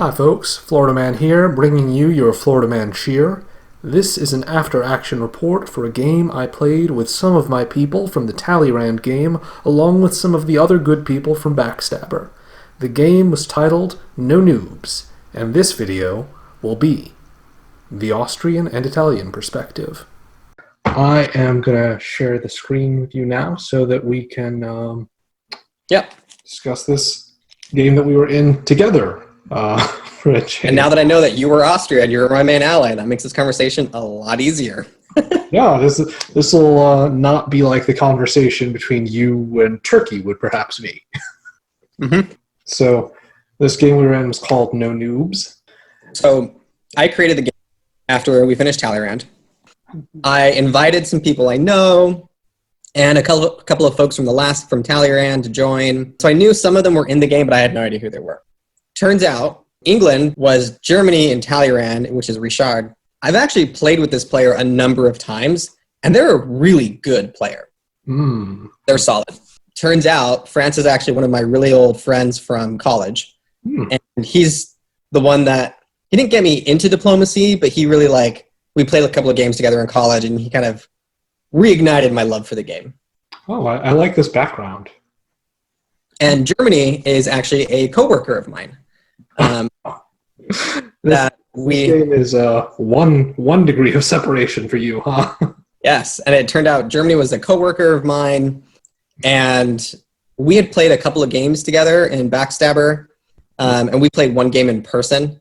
Hi folks, Florida Man here, bringing you your Florida Man cheer. This is an after-action report for a game I played with some of my people from the Talleyrand game, along with some of the other good people from Backstabbr. The game was titled No Noobs, and this video will be the Austrian and Italian perspective. I am going to share the screen with you now so that we can discuss this game that we were in together. For a change. And now that I know that you were Austria and you're my main ally, that makes this conversation a lot easier. Yeah, this will not be like the conversation between you and Turkey would perhaps be. Mm-hmm. So this game we were in was called No Noobs. So I created the game after we finished Talleyrand. I invited some people I know and a couple of folks from Talleyrand to join. So I knew some of them were in the game, but I had no idea who they were. Turns out England was Germany in Talleyrand, which is Richard. I've actually played with this player a number of times, and they're a really good player. They're solid. Turns out France is actually one of my really old friends from college. And he's the one that, he didn't get me into diplomacy, but he really we played a couple of games together in college, and he kind of reignited my love for the game. Oh, I like this background. And Germany is actually a coworker of mine. This game is one degree of separation for you, huh? Yes, and it turned out Germany was a coworker of mine, and we had played a couple of games together in Backstabbr, and we played one game in person.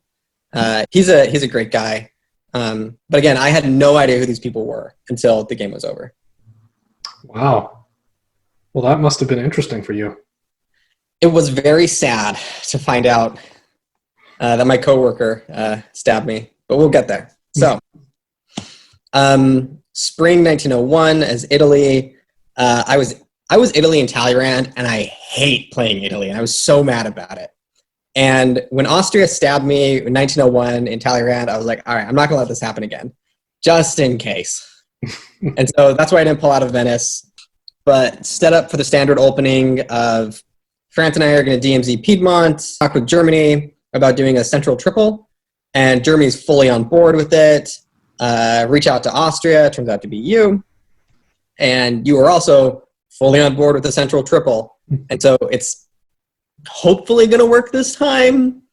He's a great guy, but again, I had no idea who these people were until the game was over. Wow. Well, that must have been interesting for you. It was very sad to find out that my coworker stabbed me, but we'll get there. So, spring 1901 as Italy. I was Italy in Talleyrand, and I hate playing Italy, and I was so mad about it. And when Austria stabbed me in 1901 in Talleyrand, I was like, all right, I'm not gonna let this happen again, just in case. And so that's why I didn't pull out of Venice, but set up for the standard opening of France and I are going to DMZ Piedmont, talk with Germany about doing a central triple, and Germany's fully on board with it. Reach out to Austria, turns out to be you, and you are also fully on board with the central triple. And so it's hopefully going to work this time.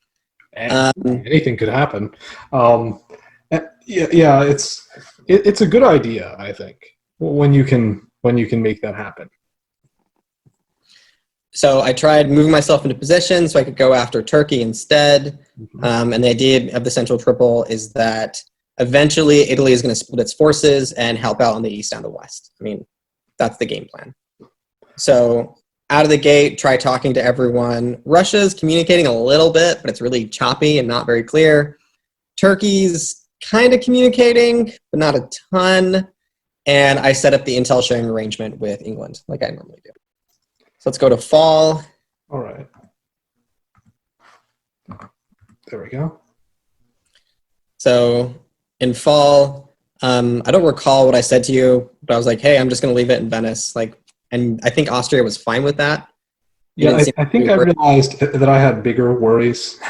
Anything could happen. Yeah, it's a good idea, I think, when you can make that happen. So I tried moving myself into position so I could go after Turkey instead. And the idea of the central triple is that eventually Italy is going to split its forces and help out on the east and the west. I mean, that's the game plan. So out of the gate, try talking to everyone. Russia's communicating a little bit, but it's really choppy and not very clear. Turkey's kind of communicating, but not a ton. And I set up the intel sharing arrangement with England, like I normally do. So let's go to fall. All right. There we go. So in fall, I don't recall what I said to you, but I was like, hey, I'm just going to leave it in Venice. And I think Austria was fine with that. Yeah, I think I realized that I had bigger worries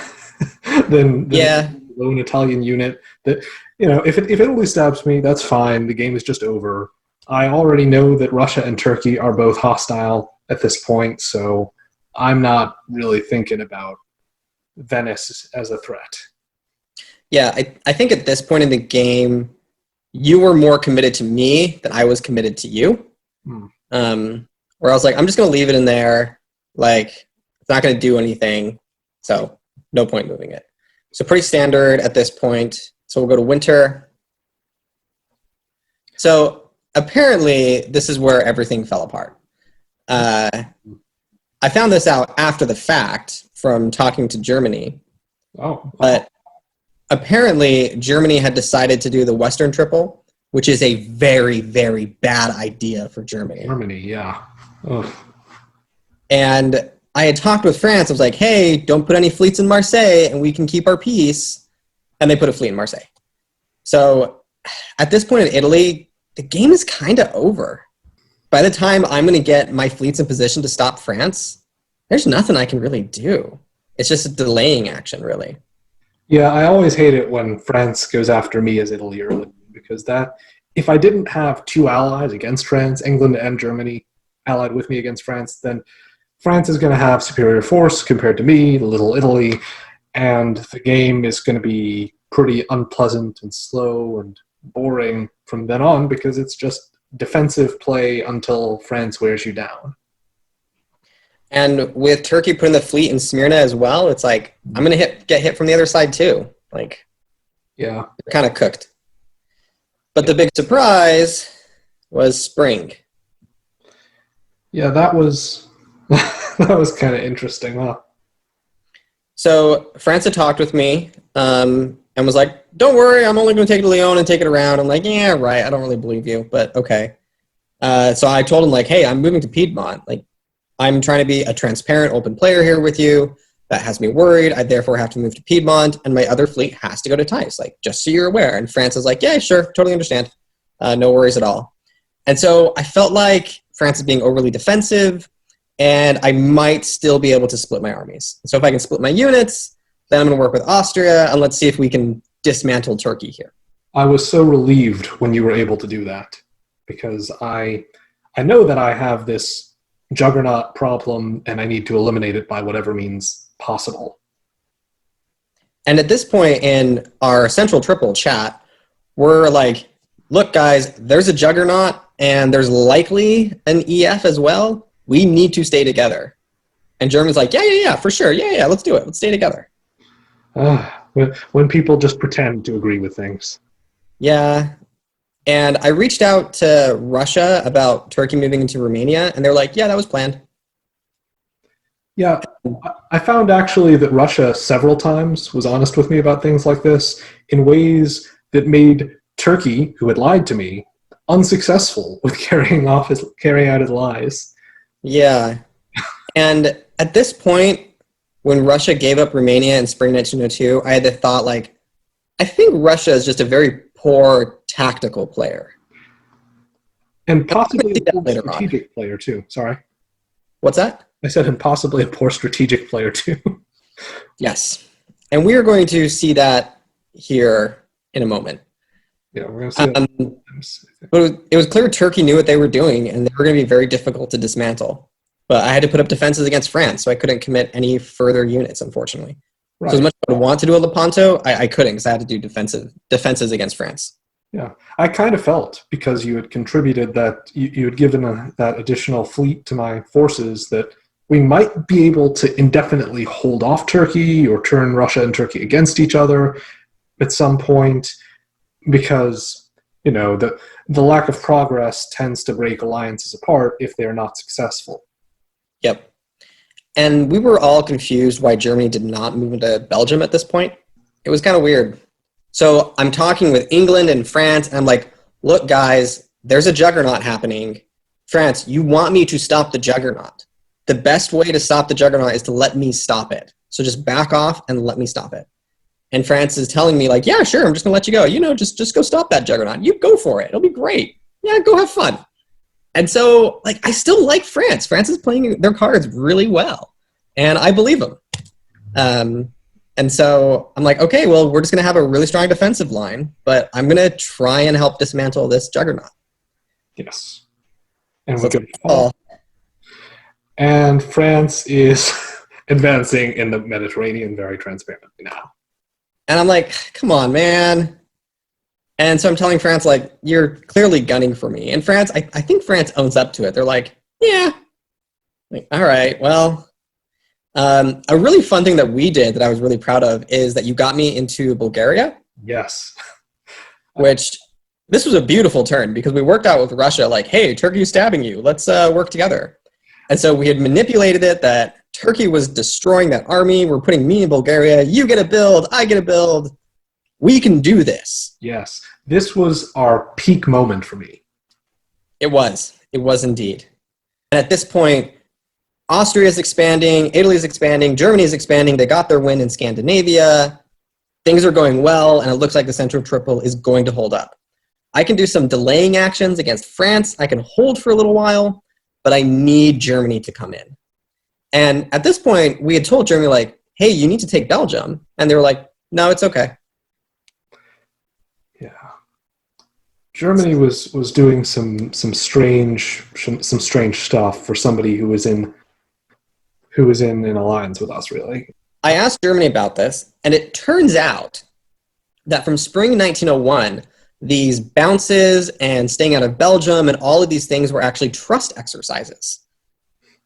than a lone Italian unit. That, if Italy stabs me, that's fine. The game is just over. I already know that Russia and Turkey are both hostile at this point, so I'm not really thinking about Venice as a threat. Yeah, I think at this point in the game, you were more committed to me than I was committed to you. Where I was like, I'm just going to leave it in there. It's not going to do anything, so no point moving it. So pretty standard at this point. So we'll go to winter. So apparently, this is where everything fell apart. I found this out after the fact from talking to Germany. But apparently Germany had decided to do the Western Triple, which is a very, very bad idea for Germany. Yeah. Ugh. And I had talked with France. I was like, hey, don't put any fleets in Marseille and we can keep our peace. And they put a fleet in Marseille. So at this point in Italy, the game is kind of over. By the time I'm going to get my fleets in position to stop France, there's nothing I can really do. It's just a delaying action, really. Yeah, I always hate it when France goes after me as Italy early because that if I didn't have two allies against France, England and Germany allied with me against France, then France is going to have superior force compared to me, little Italy, and the game is going to be pretty unpleasant and slow and boring from then on because it's just defensive play until France wears you down. And with Turkey putting the fleet in Smyrna as well, it's like I'm gonna get hit from the other side too. Like, Yeah. they're kind of cooked. But the big surprise was spring. Yeah, that was that was kind of interesting, huh? So France had talked with me and was like, "Don't worry, I'm only going to take it to Lyon and take it around." I'm like, "Yeah, right. I don't really believe you, but okay." So I told him like, "Hey, I'm moving to Piedmont. Like, I'm trying to be a transparent, open player here with you. That has me worried. I therefore have to move to Piedmont, and my other fleet has to go to Theiss. Like, just so you're aware." And France is like, "Yeah, sure, totally understand. No worries at all." And so I felt like France is being overly defensive, and I might still be able to split my armies. So if I can split my units, then I'm going to work with Austria, and let's see if we can dismantle Turkey here. I was so relieved when you were able to do that because I know that I have this juggernaut problem and I need to eliminate it by whatever means possible. And at this point in our central triple chat, we're like, look, guys, there's a juggernaut and there's likely an EF as well. We need to stay together. And Germany's like, yeah, for sure. Yeah, let's do it. Let's stay together. When people just pretend to agree with things. Yeah. And I reached out to Russia about Turkey moving into Romania, and they're like, yeah, that was planned. Yeah, I found actually that Russia several times was honest with me about things like this in ways that made Turkey, who had lied to me, unsuccessful with carrying out his lies. Yeah. And at this point, when Russia gave up Romania in spring 1902, I had the thought, like, I think Russia is just a very poor tactical player. And possibly a poor later on. strategic player, too. Sorry. What's that? I said, and possibly a poor strategic player, too. Yes. And we are going to see that here in a moment. Yeah, we're going to see that. But it was clear Turkey knew what they were doing, and they were going to be very difficult to dismantle. But I had to put up defenses against France, so I couldn't commit any further units, unfortunately. Right. So as much as I would want to do a Lepanto, I couldn't because I had to do defenses against France. Yeah, I kind of felt because you had contributed that you had given that additional fleet to my forces that we might be able to indefinitely hold off Turkey or turn Russia and Turkey against each other at some point because, you know, the lack of progress tends to break alliances apart if they're not successful. Yep. And we were all confused why Germany did not move into Belgium at this point. It was kind of weird. So I'm talking with England and France, and I'm like, look, guys, there's a juggernaut happening. France, you want me to stop the juggernaut. The best way to stop the juggernaut is to let me stop it. So just back off and let me stop it. And France is telling me, like, yeah, sure, I'm just going to let you go. You know, just go stop that juggernaut. You go for it. It'll be great. Yeah, go have fun. And so, like, I still like France. France is playing their cards really well. And I believe them. And so I'm like, okay, well, we're just going to have a really strong defensive line, but I'm going to try and help dismantle this juggernaut. Yes. And, so and France is advancing in the Mediterranean very transparently now. And I'm like, come on, man. And so I'm telling France, like, you're clearly gunning for me. And France, I think France owns up to it. They're like, yeah. Like, all right, well. A really fun thing that we did that I was really proud of is that you got me into Bulgaria. Yes. Which, this was a beautiful turn because we worked out with Russia, like, hey, Turkey is stabbing you. Let's work together. And so we had manipulated it that Turkey was destroying that army. We're putting me in Bulgaria. You get a build. I get a build. We can do this. Yes. This was our peak moment for me. It was. It was indeed. And at this point, Austria is expanding, Italy is expanding, Germany is expanding. They got their win in Scandinavia. Things are going well, and it looks like the Central Triple is going to hold up. I can do some delaying actions against France. I can hold for a little while, but I need Germany to come in. And at this point, we had told Germany, like, hey, you need to take Belgium. And they were like, No, it's okay. Yeah. Germany was doing some strange stuff for somebody who was in an alliance with us, really. I asked Germany about this, and it turns out that from spring 1901, these bounces and staying out of Belgium and all of these things were actually trust exercises.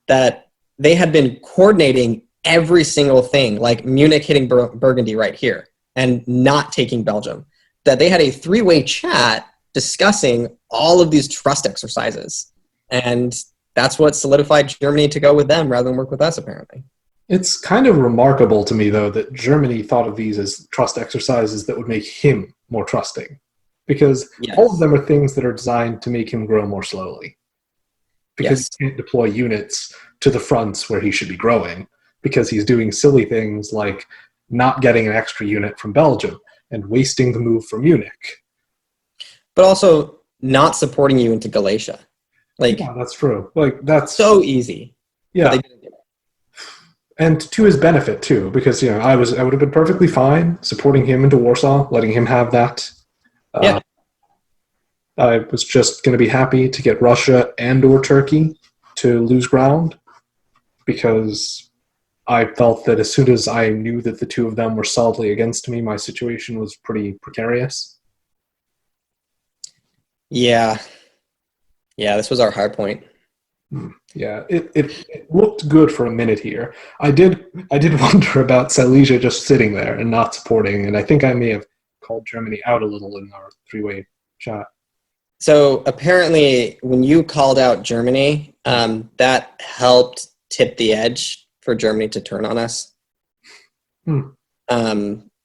That they had been coordinating every single thing, like Munich hitting Burgundy right here and not taking Belgium. That they had a three-way chat discussing all of these trust exercises. And that's what solidified Germany to go with them rather than work with us, apparently. It's kind of remarkable to me, though, that Germany thought of these as trust exercises that would make him more trusting. Because all of them are things that are designed to make him grow more slowly. Because he can't deploy units to the fronts where he should be growing. Because he's doing silly things like not getting an extra unit from Belgium and wasting the move from Munich. But also not supporting you into Galatia. Yeah, that's true. That's so easy. Yeah. And to his benefit too, because I would have been perfectly fine supporting him into Warsaw, letting him have that. I was just going to be happy to get Russia and/or Turkey to lose ground, because I felt that as soon as I knew that the two of them were solidly against me, my situation was pretty precarious. Yeah, this was our hard point. Yeah, it looked good for a minute here. I did wonder about Silesia just sitting there and not supporting, and I think I may have called Germany out a little in our three-way chat. So apparently, when you called out Germany, that helped tip the edge for Germany to turn on us.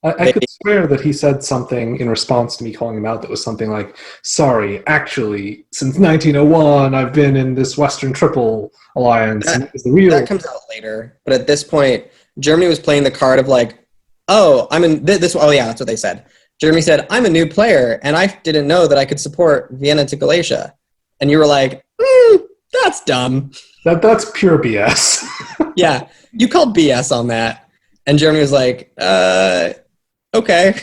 I could swear that he said something in response to me calling him out that was something like, "Sorry, actually, since 1901, I've been in this Western Triple Alliance." That comes out later. But at this point, Germany was playing the card of like, oh, I'm in this. Oh, yeah, that's what they said. Germany said, I'm a new player, and I didn't know that I could support Vienna to Galatia. And you were like, that's dumb. That's pure BS. Yeah, you called BS on that. And Germany was like, okay.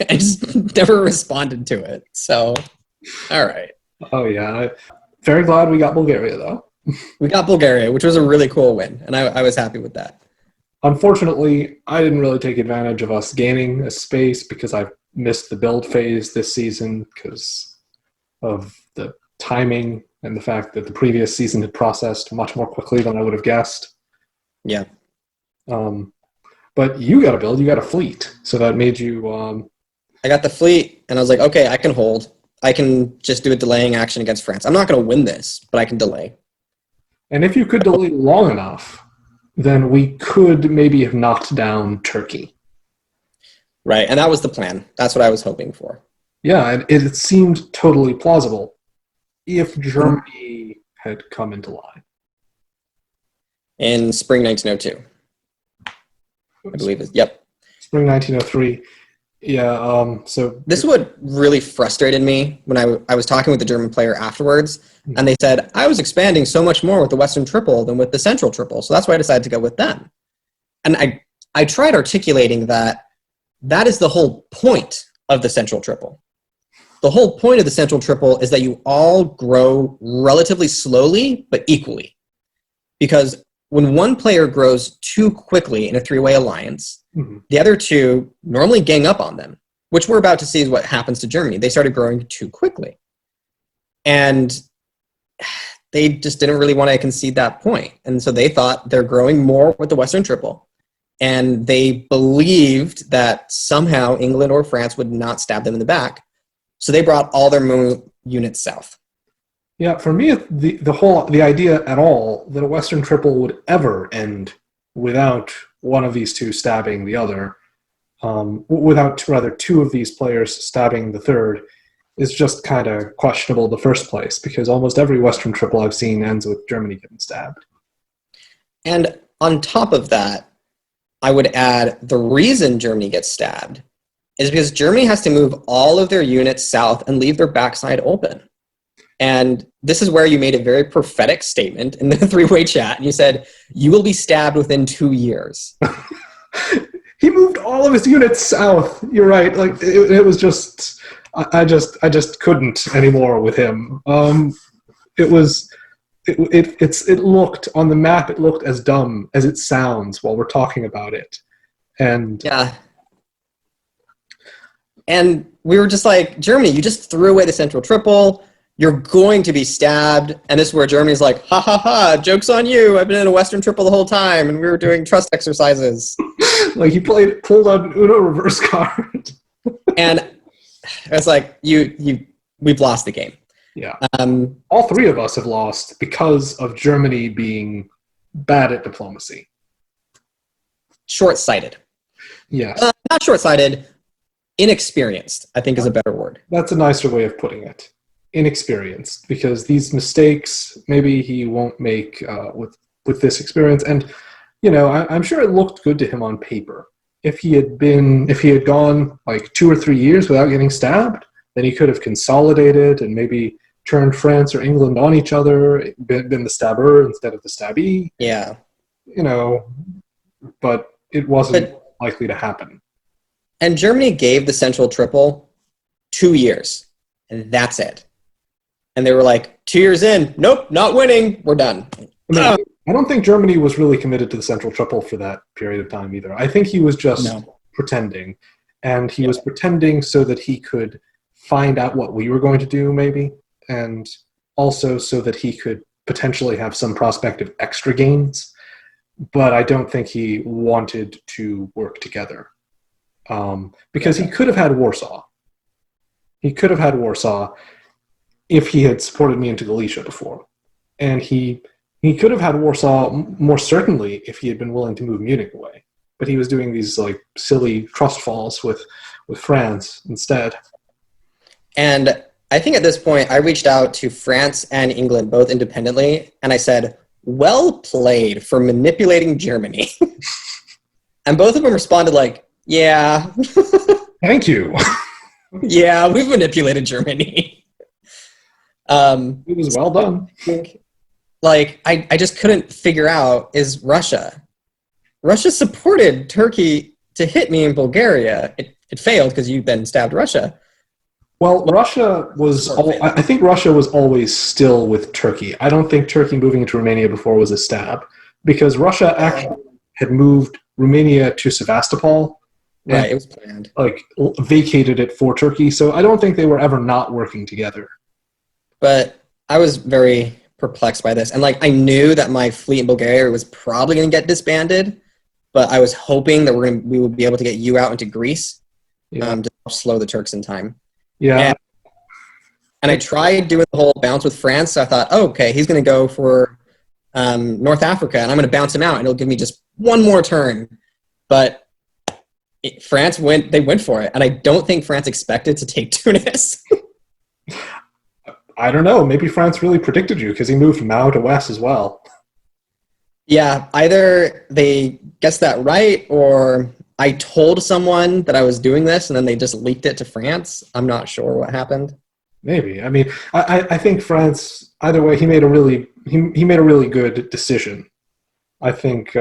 I just never responded to it. So, all right. Oh, yeah. Very glad we got Bulgaria, though. We got Bulgaria, which was a really cool win, and I was happy with that. Unfortunately, I didn't really take advantage of us gaining a space because I missed the build phase this season because of the timing and the fact that the previous season had processed much more quickly than I would have guessed. Yeah. But you got a build, you got a fleet, so that made you... I got the fleet, and I was like, okay, I can hold. I can just do a delaying action against France. I'm not going to win this, but I can delay. And if you could delay long enough, then we could maybe have knocked down Turkey. Right, and that was the plan. That's what I was hoping for. Yeah, and it seemed totally plausible if Germany had come into line. In spring 1902. I believe it. Yep. Spring 1903. Yeah, so... This is what really frustrated me when I was talking with the German player afterwards, and they said, I was expanding so much more with the Western Triple than with the Central Triple, so that's why I decided to go with them. And I tried articulating that is the whole point of the Central Triple. The whole point of the Central Triple is that you all grow relatively slowly, but equally. Because when one player grows too quickly in a three-way alliance, the other two normally gang up on them, which we're about to see is what happens to Germany. They started growing too quickly. And they just didn't really want to concede that point. And so they thought they're growing more with the Western Triple. And they believed that somehow England or France would not stab them in the back. So they brought all their units south. Yeah, for me, the idea at all that a Western Triple would ever end without one of these two stabbing the other, without rather two of these players stabbing the third, is just kind of questionable in the first place, because almost every Western Triple I've seen ends with Germany getting stabbed. And on top of that, I would add the reason Germany gets stabbed is because Germany has to move all of their units south and leave their backside open. And this is where you made a very prophetic statement in the three-way chat. And you said, you will be stabbed within 2 years. He moved all of his units south. You're right. Like it was just, I just couldn't anymore with him. It was, it looked on the map. It looked as dumb as it sounds while we're talking about it, and Yeah. And we were just like, Germany, you just threw away the central triple. You're going to be stabbed. And this is where Germany's like, ha ha ha, joke's on you. I've been in a Western triple the whole time, and we were doing trust exercises. like he pulled out an Uno reverse card. And it's like, we've lost the game. Yeah. All three of us have lost because of Germany being bad at diplomacy. Short-sighted. Yes. Not short-sighted, inexperienced, I think is a better word. That's a nicer way of putting it. Inexperienced, because these mistakes maybe he won't make with this experience. And I'm sure it looked good to him on paper. If he had gone like 2 or 3 years without getting stabbed, then he could have consolidated and maybe turned France or England on each other, been the stabber instead of the stabbee. Yeah. But it wasn't likely to happen. And Germany gave the central triple 2 years, and that's it. And they were like, 2 years in, nope, not winning, we're done. I don't think Germany was really committed to the central triple for that period of time either. I think he was just pretending. And he was pretending so that he could find out what we were going to do, maybe, and also so that he could potentially have some prospect of extra gains. But I don't think he wanted to work together. Because he could have had Warsaw. He could have had Warsaw if he had supported me into Galicia before. And he could have had Warsaw more certainly if he had been willing to move Munich away. But he was doing these like silly trust falls with France instead. And I think at this point I reached out to France and England both independently, and I said, well played for manipulating Germany. And both of them responded like, yeah. Thank you. Yeah, we've manipulated Germany. It was well done. Like, I just couldn't figure out, is Russia. Russia supported Turkey to hit me in Bulgaria. It failed because you then stabbed Russia. Well, Russia was, I think Russia was always still with Turkey. I don't think Turkey moving into Romania before was a stab, because Russia actually had moved Romania to Sevastopol. Right, it was planned. Like, vacated it for Turkey, so I don't think they were ever not working together. But I was very perplexed by this. And, like, I knew that my fleet in Bulgaria was probably going to get disbanded, but I was hoping that we would be able to get you out into Greece to slow the Turks in time. Yeah. And I tried doing the whole bounce with France, so I thought, oh, okay, he's going to go for North Africa, and I'm going to bounce him out, and it'll give me just one more turn. But France went for it, and I don't think France expected to take Tunis. I don't know. Maybe France really predicted you because he moved Mao to West as well. Yeah, either they guessed that right, or I told someone that I was doing this, and then they just leaked it to France. I'm not sure what happened. Maybe. I mean, I think France. Either way, he made a really good decision. I think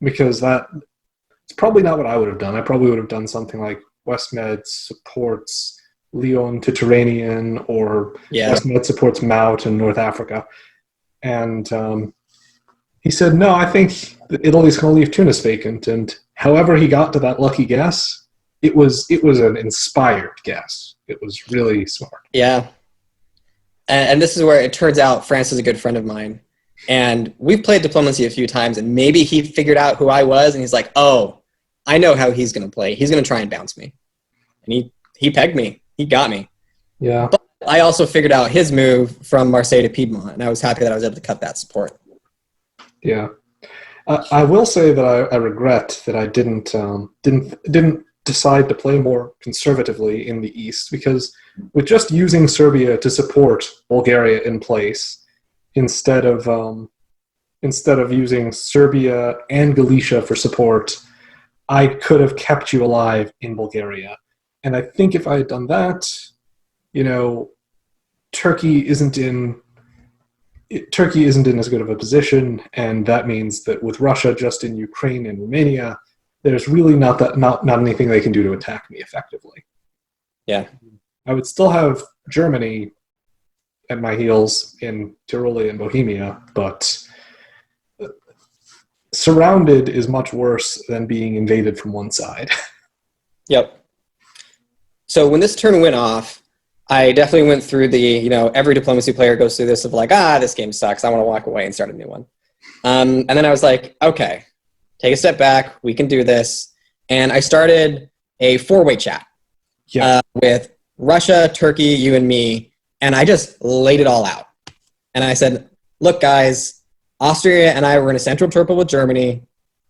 because it's probably not what I would have done. I probably would have done something like Westmed supports Lyon to Turanian, or Westmed supports Mao to North Africa, and he said, no, I think that Italy's going to leave Tunis vacant. And however he got to that lucky guess, it was an inspired guess. It was really smart. Yeah. And this is where it turns out France is a good friend of mine. And we've played diplomacy a few times, and maybe he figured out who I was, and he's like, oh, I know how he's going to play. He's going to try and bounce me. And he pegged me. He got me. Yeah. But I also figured out his move from Marseille to Piedmont, and I was happy that I was able to cut that support. Yeah, I will say that I regret that I didn't decide to play more conservatively in the East, because with just using Serbia to support Bulgaria in place instead of using Serbia and Galicia for support, I could have kept you alive in Bulgaria. And I think if I had done that, Turkey isn't in as good of a position, and that means that with Russia just in Ukraine and Romania, there's really not anything they can do to attack me effectively. Yeah. I would still have Germany at my heels in Tyrolia and Bohemia, but surrounded is much worse than being invaded from one side. Yep. So when this turn went off, I definitely went through the, every diplomacy player goes through this of like, this game sucks. I want to walk away and start a new one. And then I was like, okay, take a step back. We can do this. And I started a 4-way chat with Russia, Turkey, you, and me. And I just laid it all out. And I said, look, guys, Austria and I were in a central triple with Germany.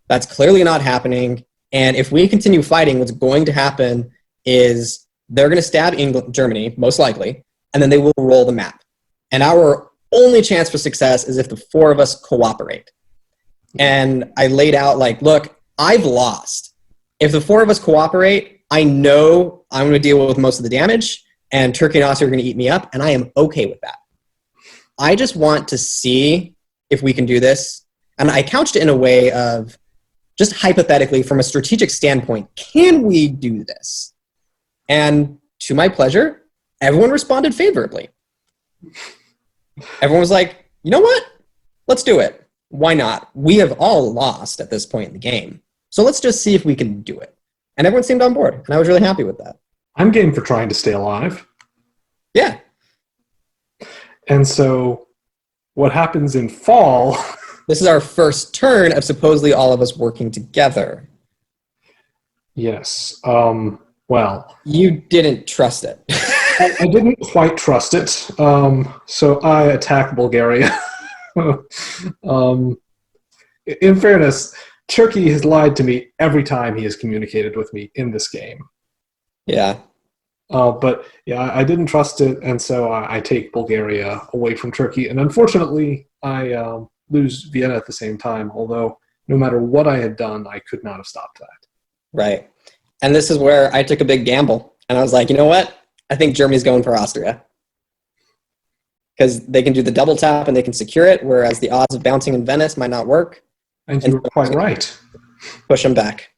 That's clearly not happening. And if we continue fighting, what's going to happen is they're going to stab Germany, most likely, and then they will roll the map. And our only chance for success is if the 4 of us cooperate. And I laid out like, look, I've lost. If the 4 of us cooperate, I know I'm going to deal with most of the damage, and Turkey and Austria are going to eat me up, and I am okay with that. I just want to see if we can do this. And I couched it in a way of just hypothetically, from a strategic standpoint, can we do this? And to my pleasure, everyone responded favorably. Everyone was like, you know what? Let's do it. Why not? We have all lost at this point in the game. So let's just see if we can do it. And everyone seemed on board, and I was really happy with that. I'm game for trying to stay alive. Yeah. And so what happens in fall... This is our first turn of supposedly all of us working together. Yes. Well... You didn't trust it. I didn't quite trust it. So I attack Bulgaria. In fairness, Turkey has lied to me every time he has communicated with me in this game. Yeah. But yeah, I didn't trust it, and so I take Bulgaria away from Turkey. And unfortunately, I lose Vienna at the same time, although no matter what I had done, I could not have stopped that. Right. And this is where I took a big gamble. And I was like, you know what? I think Germany's going for Austria. Because they can do the double tap and they can secure it, whereas the odds of bouncing in Venice might not work. And you were quite right. Push them back.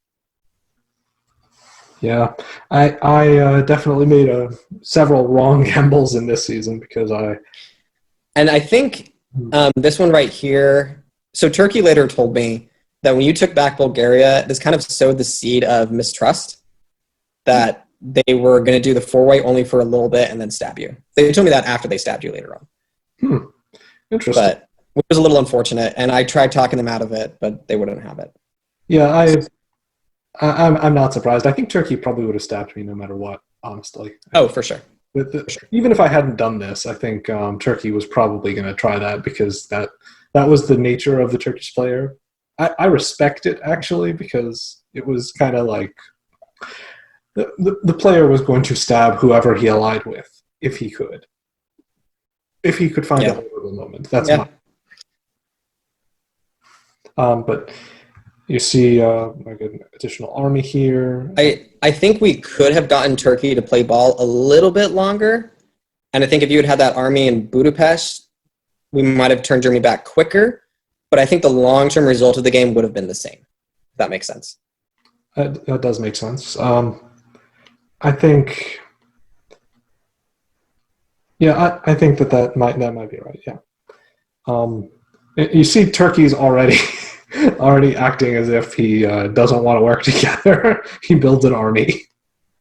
Yeah, I definitely made several wrong gambles in this season because I... And I think this one right here... So Turkey later told me that when you took back Bulgaria, this kind of sowed the seed of mistrust that they were going to do the 4-way only for a little bit and then stab you. They told me that after they stabbed you later on. Interesting. But it was a little unfortunate, and I tried talking them out of it, but they wouldn't have it. Yeah, I'm not surprised. I think Turkey probably would have stabbed me no matter what, honestly. Oh, for sure. Even if I hadn't done this, I think Turkey was probably going to try that because that was the nature of the Turkish player. I respect it, actually, because it was kind of like the player was going to stab whoever he allied with, if he could. If he could find a horrible moment. That's my... But you see like an additional army here. I think we could have gotten Turkey to play ball a little bit longer. And I think if you had had that army in Budapest, we might have turned Germany back quicker. But I think the long-term result of the game would have been the same. If that makes sense. That does make sense. I think... Yeah, I think that might be right, yeah. You see Turkey's already acting as if he doesn't want to work together. He builds an army.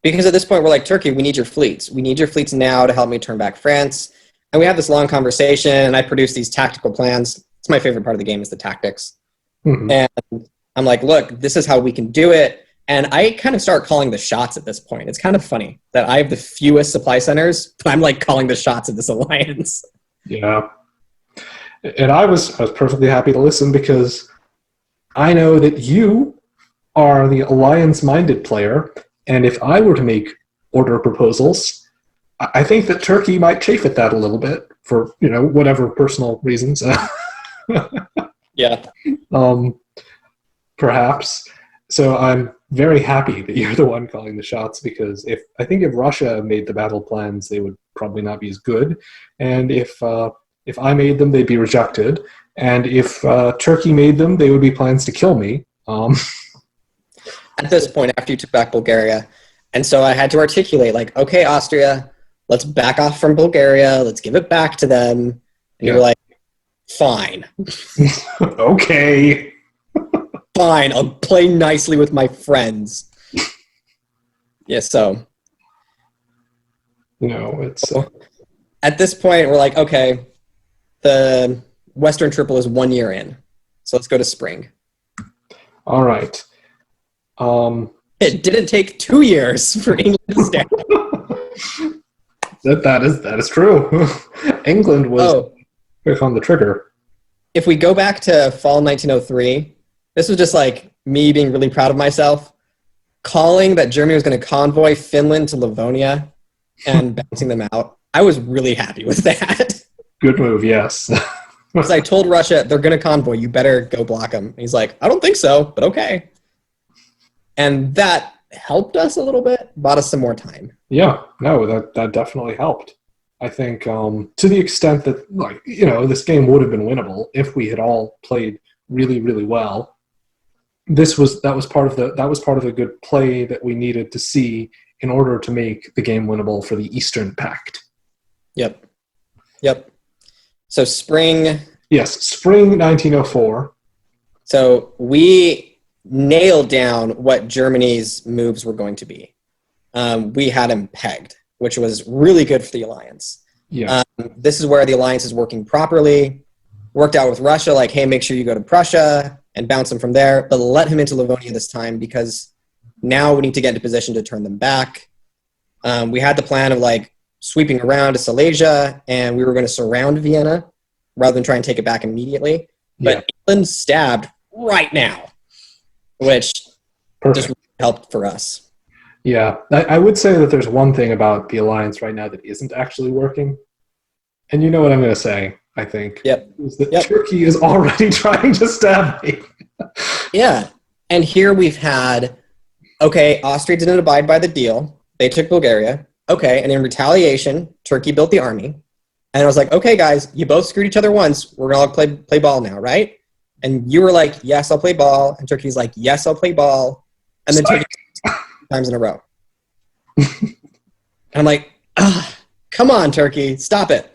Because at this point, we're like, Turkey, we need your fleets. We need your fleets now to help me turn back France. And we have this long conversation, and I produce these tactical plans. It's my favorite part of the game is the tactics. Mm-hmm. And I'm like, look, this is how we can do it. And I kind of start calling the shots at this point. It's kind of funny that I have the fewest supply centers, but I'm like calling the shots of this alliance. Yeah. And I was perfectly happy to listen because I know that you are the alliance-minded player, and if I were to make order proposals, I think that Turkey might chafe at that a little bit for, whatever personal reasons. Yeah. Perhaps. So I'm very happy that you're the one calling the shots because if Russia made the battle plans, they would probably not be as good. And if I made them, they'd be rejected. And if Turkey made them, they would be plans to kill me. at this point after you took back Bulgaria. And so I had to articulate, like, okay, Austria, let's back off from Bulgaria. Let's give it back to them. And you were like, fine. Okay. Fine, I'll play nicely with my friends. Yeah, so. It's... At this point, we're like, okay, the Western Triple is 1 year in. So let's go to spring. All right. It didn't take 2 years for England to stand. That is true. England was quick on the trigger. If we go back to fall 1903, this was just like me being really proud of myself, calling that Germany was going to convoy Finland to Livonia and bouncing them out. I was really happy with that. Good move, yes. Because I told Russia, they're going to convoy, you better go block them. And he's like, I don't think so, but okay. And that helped us a little bit, bought us some more time. Yeah, no, that definitely helped. I think to the extent that, like, this game would have been winnable if we had all played really, really well. That was part of the good play that we needed to see in order to make the game winnable for the Eastern Pact. Yep. So spring. Yes, spring 1904. So we nailed down what Germany's moves were going to be. We had them pegged, which was really good for the alliance. Yeah. This is where the alliance is working properly. Worked out with Russia, like, hey, make sure you go to Prussia and bounce them from there, but let him into Livonia this time because now we need to get into position to turn them back. We had the plan of like sweeping around to Silesia, and we were going to surround Vienna rather than try and take it back immediately. But England stabbed right now, which just really helped for us. Yeah, I would say that there's one thing about the alliance right now that isn't actually working. And you know what I'm going to say, I think. Yep. Is that Turkey is already trying to stab me. Yeah. And here we've had, okay, Austria didn't abide by the deal. They took Bulgaria. Okay, and in retaliation, Turkey built the army. And I was like, okay, guys, you both screwed each other once. We're going to all play ball now, right? And you were like, yes, I'll play ball. And Turkey's like, yes, I'll play ball. And then Turkey times in a row. And I'm like, come on, Turkey, stop it.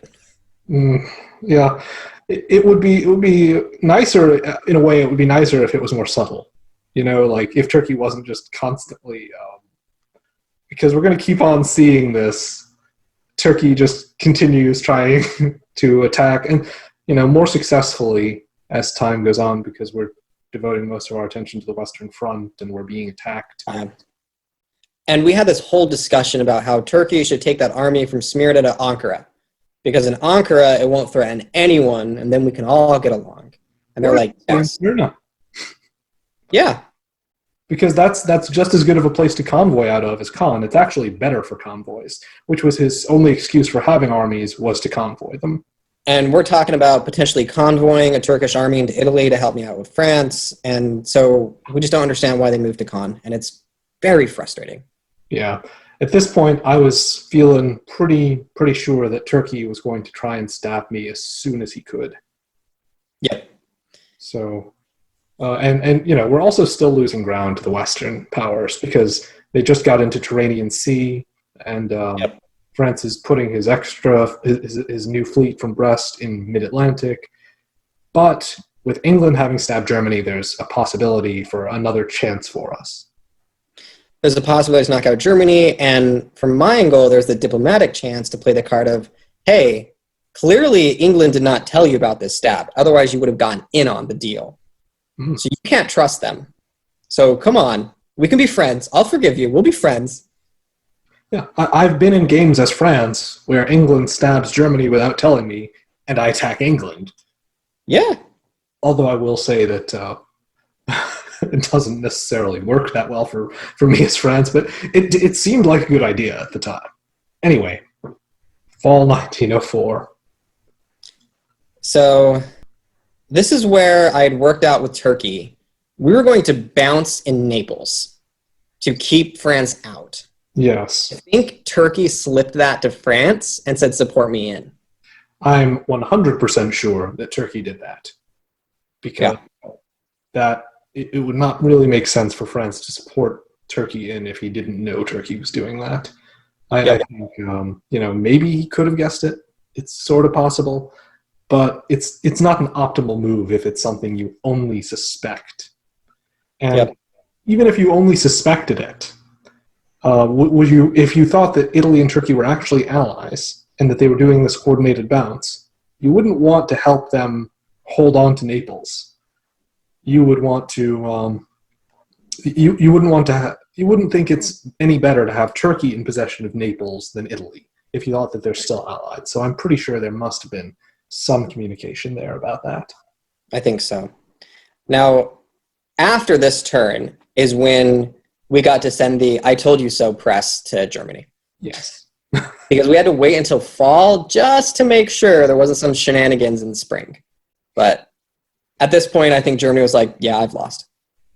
Yeah, it would be nicer, in a way, it would be nicer if it was more subtle. Like if Turkey wasn't just constantly, because we're going to keep on seeing this, Turkey just continues trying to attack, and more successfully as time goes on, because we're devoting most of our attention to the Western Front and we're being attacked. And we had this whole discussion about how Turkey should take that army from Smyrna to Ankara, because in Ankara it won't threaten anyone, and then we can all get along. And they're like, yes. Smyrna. Yeah. Because that's just as good of a place to convoy out of as Khan. It's actually better for convoys, which was his only excuse for having armies, was to convoy them. And we're talking about potentially convoying a Turkish army into Italy to help me out with France. And so we just don't understand why they moved to Khan. And it's very frustrating. Yeah. At this point, I was feeling pretty sure that Turkey was going to try and stab me as soon as he could. Yep. So, and we're also still losing ground to the Western powers because they just got into Tyrrhenian Sea, and France is putting his new fleet from Brest in mid-Atlantic. But with England having stabbed Germany, there's a possibility for another chance for us. There's a possibility to knock out Germany, and from my angle, there's the diplomatic chance to play the card of, hey, clearly England did not tell you about this stab. Otherwise, you would have gone in on the deal. Mm-hmm. So you can't trust them. So come on, we can be friends. I'll forgive you. We'll be friends. Yeah, I've been in games as France where England stabs Germany without telling me, and I attack England. Yeah. Although I will say that it doesn't necessarily work that well for me as France, but it seemed like a good idea at the time. Anyway, fall 1904. So this is where I had worked out with Turkey. We were going to bounce in Naples to keep France out. Yes. I think Turkey slipped that to France and said, support me in. I'm 100% sure that Turkey did that. Because that it would not really make sense for France to support Turkey in if he didn't know Turkey was doing that. I think, maybe he could have guessed it. It's sort of possible, but it's not an optimal move if it's something you only suspect. And even if you only suspected it, would you, if you thought that Italy and Turkey were actually allies and that they were doing this coordinated bounce, you wouldn't want to help them hold on to Naples. You would want to. You wouldn't want to. You wouldn't think it's any better to have Turkey in possession of Naples than Italy if you thought that they're still allied. So I'm pretty sure there must have been some communication there about that. I think so. Now, after this turn is when we got to send the "I told you so" press to Germany. Yes. Because we had to wait until fall just to make sure there wasn't some shenanigans in the spring. But at this point, I think Germany was like, yeah, I've lost.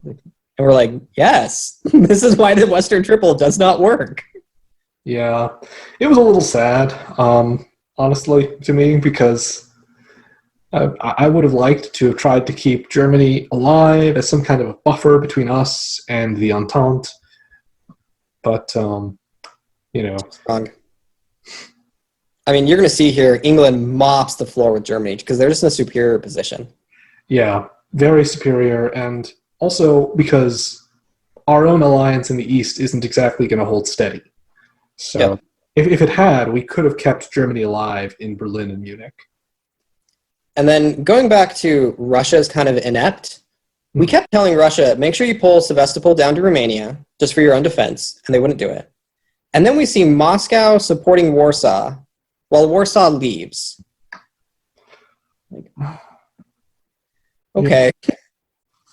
And we're like, yes, this is why the Western Triple does not work. Yeah, it was a little sad, honestly, to me, because I would have liked to have tried to keep Germany alive as some kind of a buffer between us and the Entente. But, Wrong. I mean, you're going to see here, England mops the floor with Germany because they're just in a superior position. Yeah, very superior, and also because our own alliance in the East isn't exactly going to hold steady. So if it had, we could have kept Germany alive in Berlin and Munich. And then going back to Russia's kind of inept, we kept telling Russia, make sure you pull Sevastopol down to Romania just for your own defense, and they wouldn't do it. And then we see Moscow supporting Warsaw while Warsaw leaves. Okay.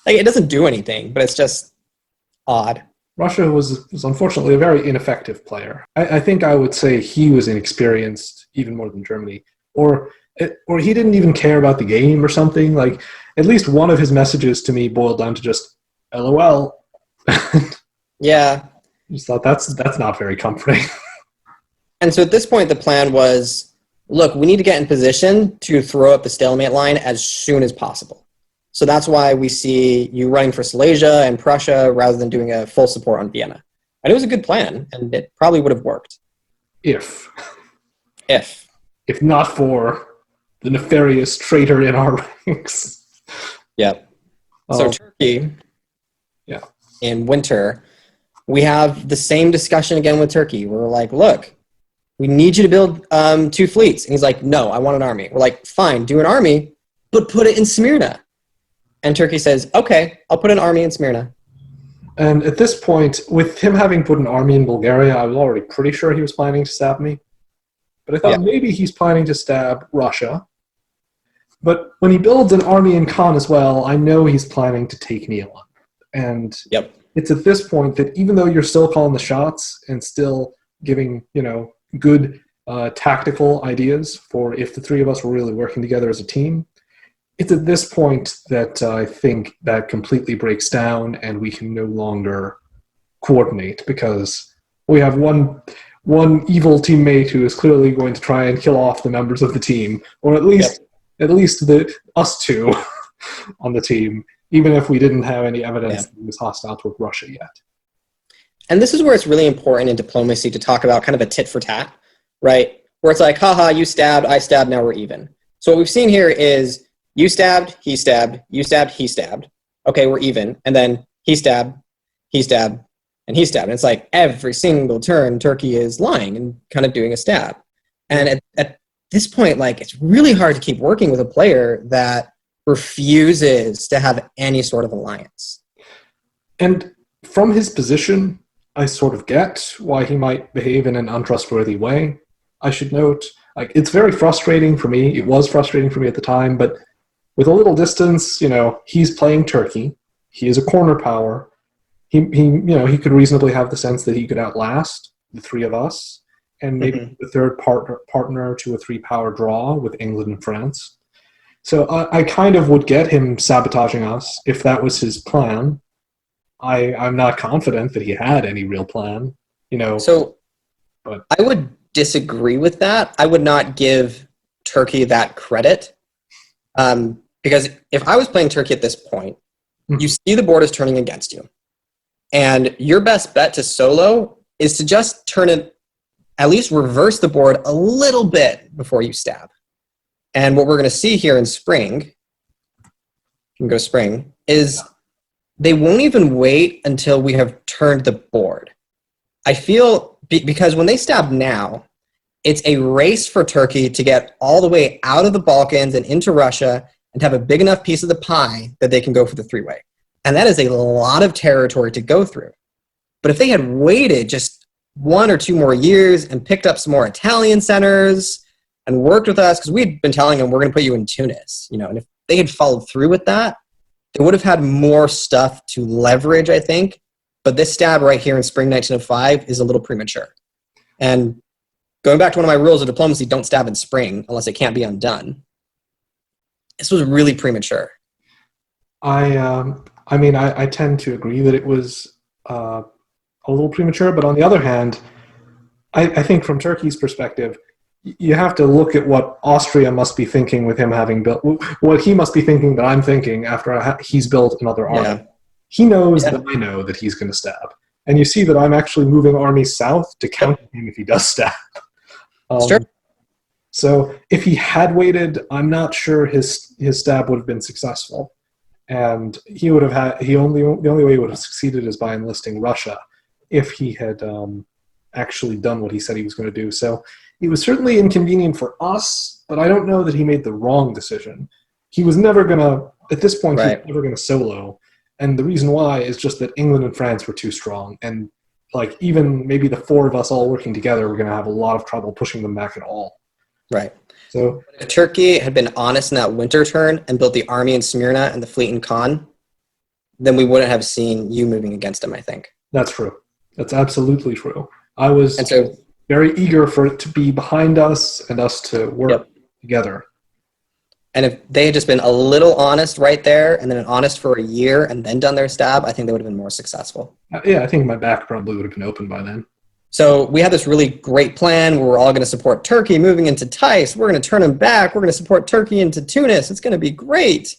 Like, it doesn't do anything, but it's just odd. Russia was unfortunately a very ineffective player. I think I would say he was inexperienced even more than Germany. Or he didn't even care about the game or something. Like, at least one of his messages to me boiled down to just LOL. Yeah. I just thought that's not very comforting. And so at this point, the plan was, look, we need to get in position to throw up the stalemate line as soon as possible. So that's why we see you running for Silesia and Prussia rather than doing a full support on Vienna. And it was a good plan, and it probably would have worked. If not for the nefarious traitor in our ranks. Yep. So Turkey, in winter, we have the same discussion again with Turkey. We're like, look, we need you to build 2 fleets. And he's like, no, I want an army. We're like, fine, do an army, but put it in Smyrna. And Turkey says, okay, I'll put an army in Smyrna. And at this point, with him having put an army in Bulgaria, I was already pretty sure he was planning to stab me. But I thought maybe he's planning to stab Russia. But when he builds an army in Khan as well, I know he's planning to take me on. And it's at this point that even though you're still calling the shots and still giving, good tactical ideas for if the three of us were really working together as a team, it's at this point that I think that completely breaks down and we can no longer coordinate because we have one evil teammate who is clearly going to try and kill off the members of the team, or at least us two on the team, even if we didn't have any evidence that he was hostile toward Russia yet. And this is where it's really important in diplomacy to talk about kind of a tit for tat, right? Where it's like, haha, you stabbed, I stabbed, now we're even. So what we've seen here is you stabbed, he stabbed, you stabbed, he stabbed. Okay, we're even. And then he stabbed, and he stabbed. And it's like every single turn, Turkey is lying and kind of doing a stab. And at this point, like, it's really hard to keep working with a player that refuses to have any sort of alliance. And from his position, I sort of get why he might behave in an untrustworthy way. I should note, like, it's very frustrating for me. It was frustrating for me at the time, but with a little distance, he's playing Turkey. He is a corner power. He could reasonably have the sense that he could outlast the three of us and maybe the third partner to a 3-power draw with England and France. So I kind of would get him sabotaging us if that was his plan. I'm not confident that he had any real plan, But I would disagree with that. I would not give Turkey that credit. Because if I was playing Turkey at this point, You see the board is turning against you. And your best bet to solo is to just turn it, at least reverse the board a little bit before you stab. And what we're going to see here in spring, you can go spring, is they won't even wait until we have turned the board. I feel, because when they stab now, it's a race for Turkey to get all the way out of the Balkans and into Russia and to have a big enough piece of the pie that they can go for the three-way. And that is a lot of territory to go through. But if they had waited just 1 or 2 more years and picked up some more Italian centers and worked with us, because we'd been telling them we're going to put you in Tunis, and if they had followed through with that, they would have had more stuff to leverage, I think. But this stab right here in spring 1905 is a little premature. And going back to one of my rules of diplomacy, don't stab in spring unless it can't be undone. This was really premature. I tend to agree that it was a little premature, but on the other hand, I think from Turkey's perspective, you have to look at what Austria must be thinking with him having built, what he must be thinking that I'm thinking after he's built another army. Yeah. He knows that I know that he's going to stab. And you see that I'm actually moving armies south to counter him if he does stab. Sure. So if he had waited, I'm not sure his stab would have been successful. And he would have had, the only way he would have succeeded is by enlisting Russia if he had actually done what he said he was going to do. So it was certainly inconvenient for us, but I don't know that he made the wrong decision. He was never going to, at this point, he was never going to solo. And the reason why is just that England and France were too strong. And like even maybe the 4 of us all working together, we're going to have a lot of trouble pushing them back at all. Right. So if Turkey had been honest in that winter turn and built the army in Smyrna and the fleet in Khan, then we wouldn't have seen you moving against him, I think. That's true. That's absolutely true. I was very eager for it to be behind us and us to work together. And if they had just been a little honest right there and then honest for a year and then done their stab, I think they would have been more successful. Yeah, I think my back probably would have been open by then. So we had this really great plan where we're all going to support Turkey moving into Tais. We're going to turn them back. We're going to support Turkey into Tunis. It's going to be great.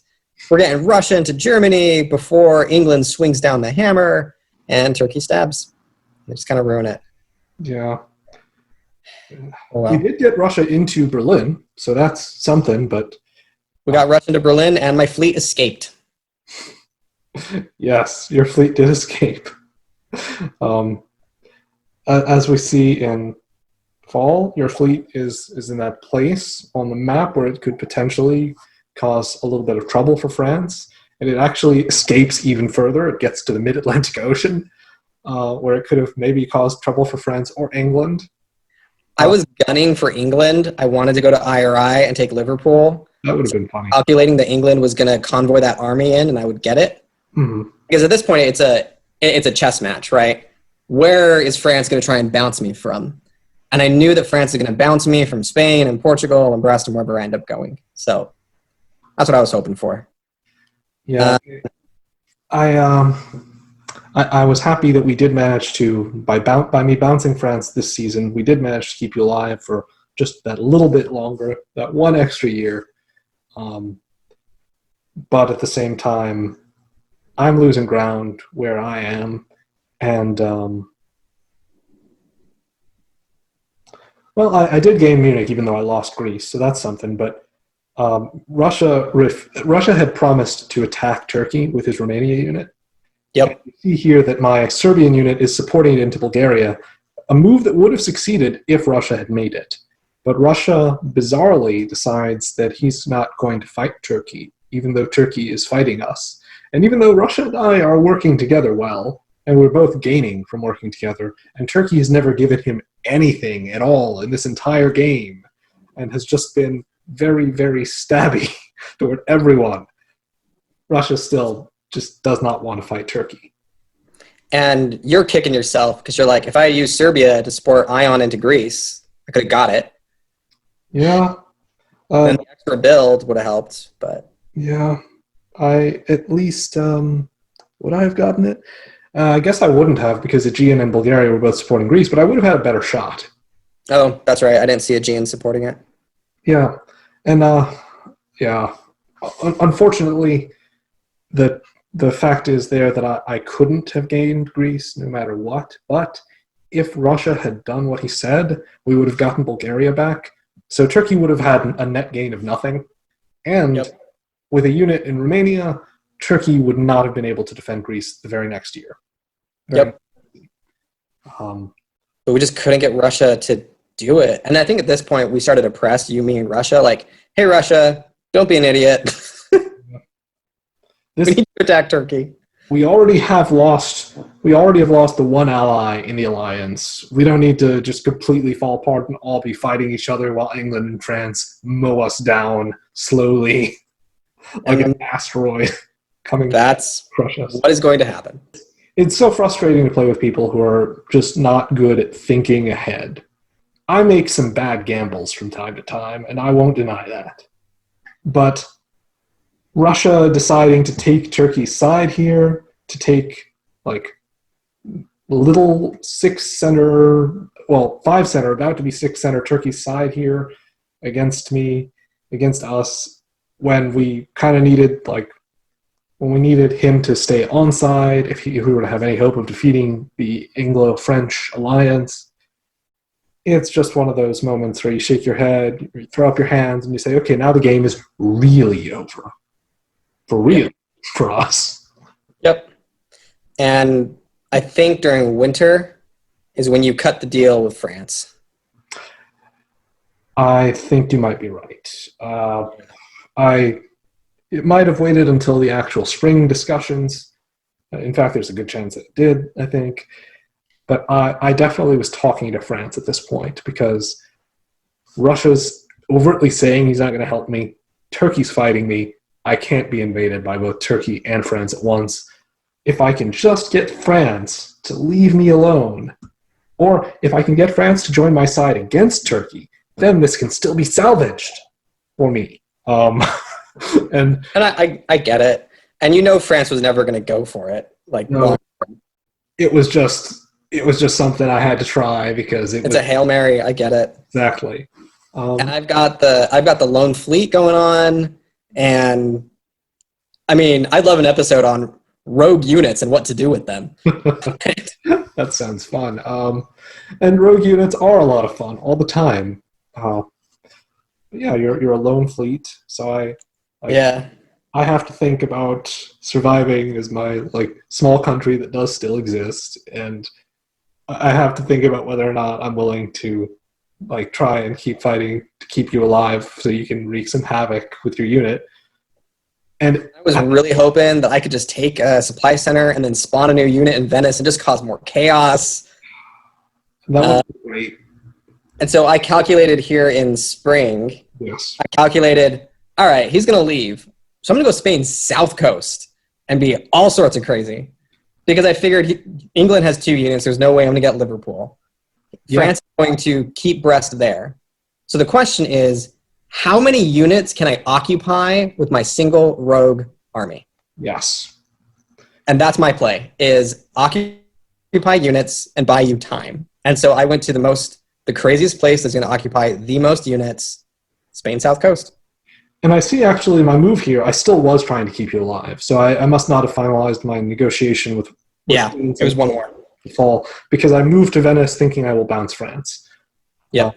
We're getting Russia into Germany before England swings down the hammer and Turkey stabs. They just kind of ruin it. Yeah. Oh, well. We did get Russia into Berlin, so that's something, but... We got Russia into Berlin, and my fleet escaped. Yes, your fleet did escape. As we see in fall, your fleet is in that place on the map where it could potentially cause a little bit of trouble for France, and it actually escapes even further. It gets to the mid-Atlantic Ocean, where it could have maybe caused trouble for France or England. I was gunning for England. I wanted to go to IRI and take Liverpool. That would have been funny. Calculating that England was going to convoy that army in, and I would get it. Mm-hmm. Because at this point, it's a chess match, right? Where is France going to try and bounce me from? And I knew that France was going to bounce me from Spain and Portugal and Brest and wherever I end up going. So that's what I was hoping for. Yeah, I was happy that we did manage to, by me bouncing France this season, we did manage to keep you alive for just that little bit longer, that one extra year. But at the same time, I'm losing ground where I am. And, well, I did gain Munich, even though I lost Greece, so that's something. But Russia had promised to attack Turkey with his Romania unit. Yep. You see here that my Serbian unit is supporting it into Bulgaria, a move that would have succeeded if Russia had made it. But Russia bizarrely decides that he's not going to fight Turkey, even though Turkey is fighting us. And even though Russia and I are working together well, and we're both gaining from working together, and Turkey has never given him anything at all in this entire game, and has just been very, very stabby toward everyone, Russia still just does not want to fight Turkey. And you're kicking yourself because you're like, if I had used Serbia to support Ion into Greece, I could have got it. Yeah. And the extra build would have helped, but... Yeah. I at least... would I have gotten it? I guess I wouldn't have because Aegean and Bulgaria were both supporting Greece, but I would have had a better shot. Oh, that's right. I didn't see Aegean supporting it. Yeah. And, yeah. Unfortunately, the the fact is there that I couldn't have gained Greece no matter what. But if Russia had done what he said, we would have gotten Bulgaria back. So Turkey would have had a net gain of nothing. And Yep. with a unit in Romania, Turkey would not have been able to defend Greece the very next year. Yep. Um, But we just couldn't get Russia to do it. And I think at this point we started to press you, me, and Russia, like, hey, Russia, don't be an idiot. We need to attack Turkey. we already have lost the one ally in the alliance. We don't need to just completely fall apart and all be fighting each other while England and France mow us down slowly like an asteroid coming That's to crush us. what is going to happen. It's so frustrating to play with people who are just not good at thinking ahead. I make some bad gambles from time to time, and I won't deny that. But Russia deciding to take Turkey's side here, to take like little 5 center, about to be 6 center Turkey's side here against us, when we kind of needed when we needed him to stay onside, if we were to have any hope of defeating the Anglo-French alliance. It's just one of those moments where you shake your head, you throw up your hands, and you say, okay, now the game is really over. For real, for us. Yep. And I think during winter is when you cut the deal with France. I think you might be right. It might have waited until the actual spring discussions. In fact, there's a good chance it did, I think. But I definitely was talking to France at this point because Russia's overtly saying he's not going to help me. Turkey's fighting me. I can't be invaded by both Turkey and France at once. If I can just get France to leave me alone, or if I can get France to join my side against Turkey, then this can still be salvaged for me. And I get it. And you know France was never going to go for it. Like, no, it was just something I had to try because it's a Hail Mary. I get it. Exactly. And I've got the lone fleet going on. And I mean, I'd love an episode on rogue units and what to do with them. That sounds fun. And rogue units are a lot of fun all the time. Yeah, you're a lone fleet, so I have to think about surviving as my small country that does still exist, and I have to think about whether or not I'm willing to try and keep fighting to keep you alive so you can wreak some havoc with your unit. And I was really hoping that I could just take a supply center and then spawn a new unit in Venice and just cause more chaos. That would be great. And so I calculated here in spring. Yes. I calculated, all right, he's going to leave. So I'm going to go Spain's south coast and be all sorts of crazy. Because I figured England has 2 units. There's no way I'm going to get Liverpool. Yeah. France is going to keep Brest there. So the question is, how many units can I occupy with my single rogue army? Yes. And that's my play, is occupy units and buy you time. And so I went to the craziest place that's going to occupy the most units, Spain South Coast. And I see actually my move here, I still was trying to keep you alive. So I must not have finalized my negotiation with it was one more. Fall, because I moved to Venice thinking I will bounce France. Yeah.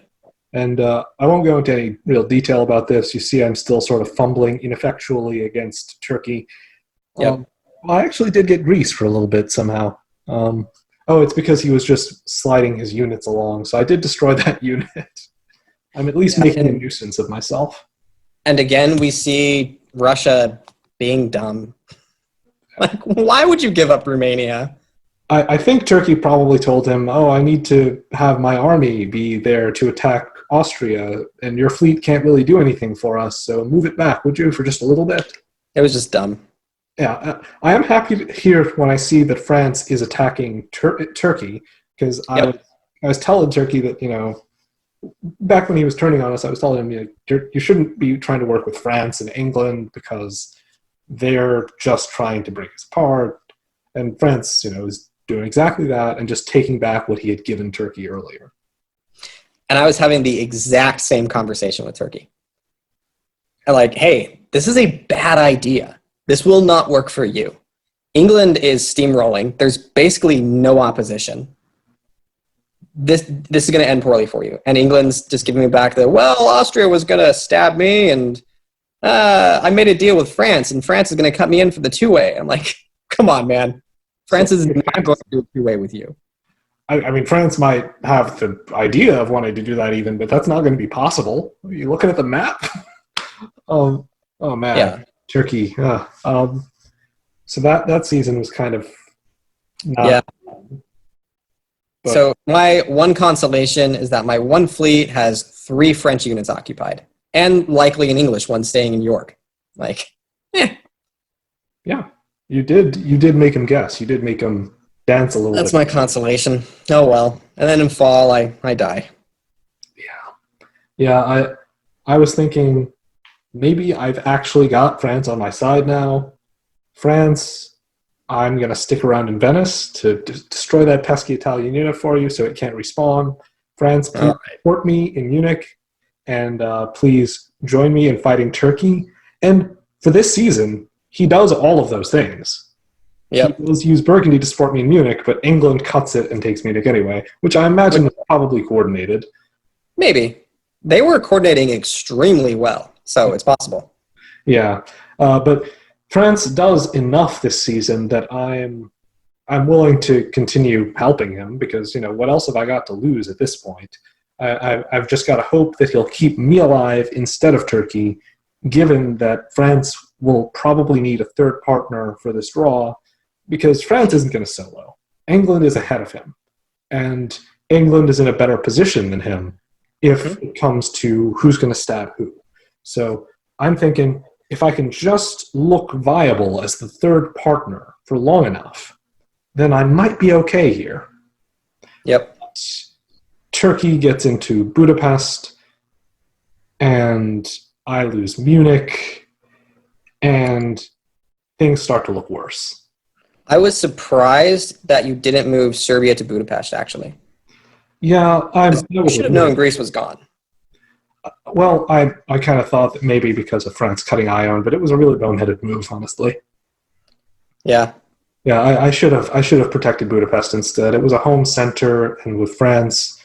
And I won't go into any real detail about this. You see I'm still sort of fumbling ineffectually against Turkey. Yep. I actually did get Greece for a little bit somehow. It's because he was just sliding his units along. So I did destroy that unit. I'm at least making a nuisance of myself. And again, we see Russia being dumb. Why would you give up Romania? I think Turkey probably told him, I need to have my army be there to attack Austria, and your fleet can't really do anything for us, so move it back, would you, for just a little bit? It was just dumb. Yeah, I am happy to hear when I see that France is attacking Turkey, because I was telling Turkey that, back when he was turning on us, I was telling him, you shouldn't be trying to work with France and England because they're just trying to break us apart. And France, is doing exactly that and just taking back what he had given Turkey earlier. And I was having the exact same conversation with Turkey. And hey, this is a bad idea. This will not work for you. England is steamrolling. There's basically no opposition. This is going to end poorly for you. And England's just giving me back Austria was going to stab me, and I made a deal with France, and France is going to cut me in for the two-way. I'm like, come on, man. France is not going to do a two-way with you. I mean, France might have the idea of wanting to do that even, but that's not going to be possible. Are you looking at the map? Oh man. Yeah. Turkey. So that season was kind of yeah. But, so my one consolation is that my one fleet has 3 French units occupied, and likely an English one staying in York. Yeah, you did make him guess. You did make him dance a little bit. That's my consolation. Oh well. And then in fall, I die. Yeah. I was thinking maybe I've actually got France on my side now. France, I'm going to stick around in Venice to destroy that pesky Italian unit for you so it can't respawn. France, please support me in Munich, and please join me in fighting Turkey. And for this season, he does all of those things. Yep. He does use Burgundy to support me in Munich, but England cuts it and takes Munich anyway, which I imagine was probably coordinated. Maybe. They were coordinating extremely well, so it's possible. Yeah, but France does enough this season that I'm willing to continue helping him because, what else have I got to lose at this point? I've just got to hope that he'll keep me alive instead of Turkey, given that France will probably need a third partner for this draw, because France isn't going to solo. England is ahead of him, and England is in a better position than him if it comes to who's going to stab who. So I'm thinking, if I can just look viable as the third partner for long enough, then I might be okay here. Yep. But Turkey gets into Budapest, and I lose Munich, and things start to look worse. I was surprised that you didn't move Serbia to Budapest, actually. Yeah, you should have known Greece was gone. Well, I kind of thought that maybe because of France cutting Ion, but it was a really boneheaded move, honestly. Yeah. Yeah, I should have protected Budapest instead. It was a home center, and with France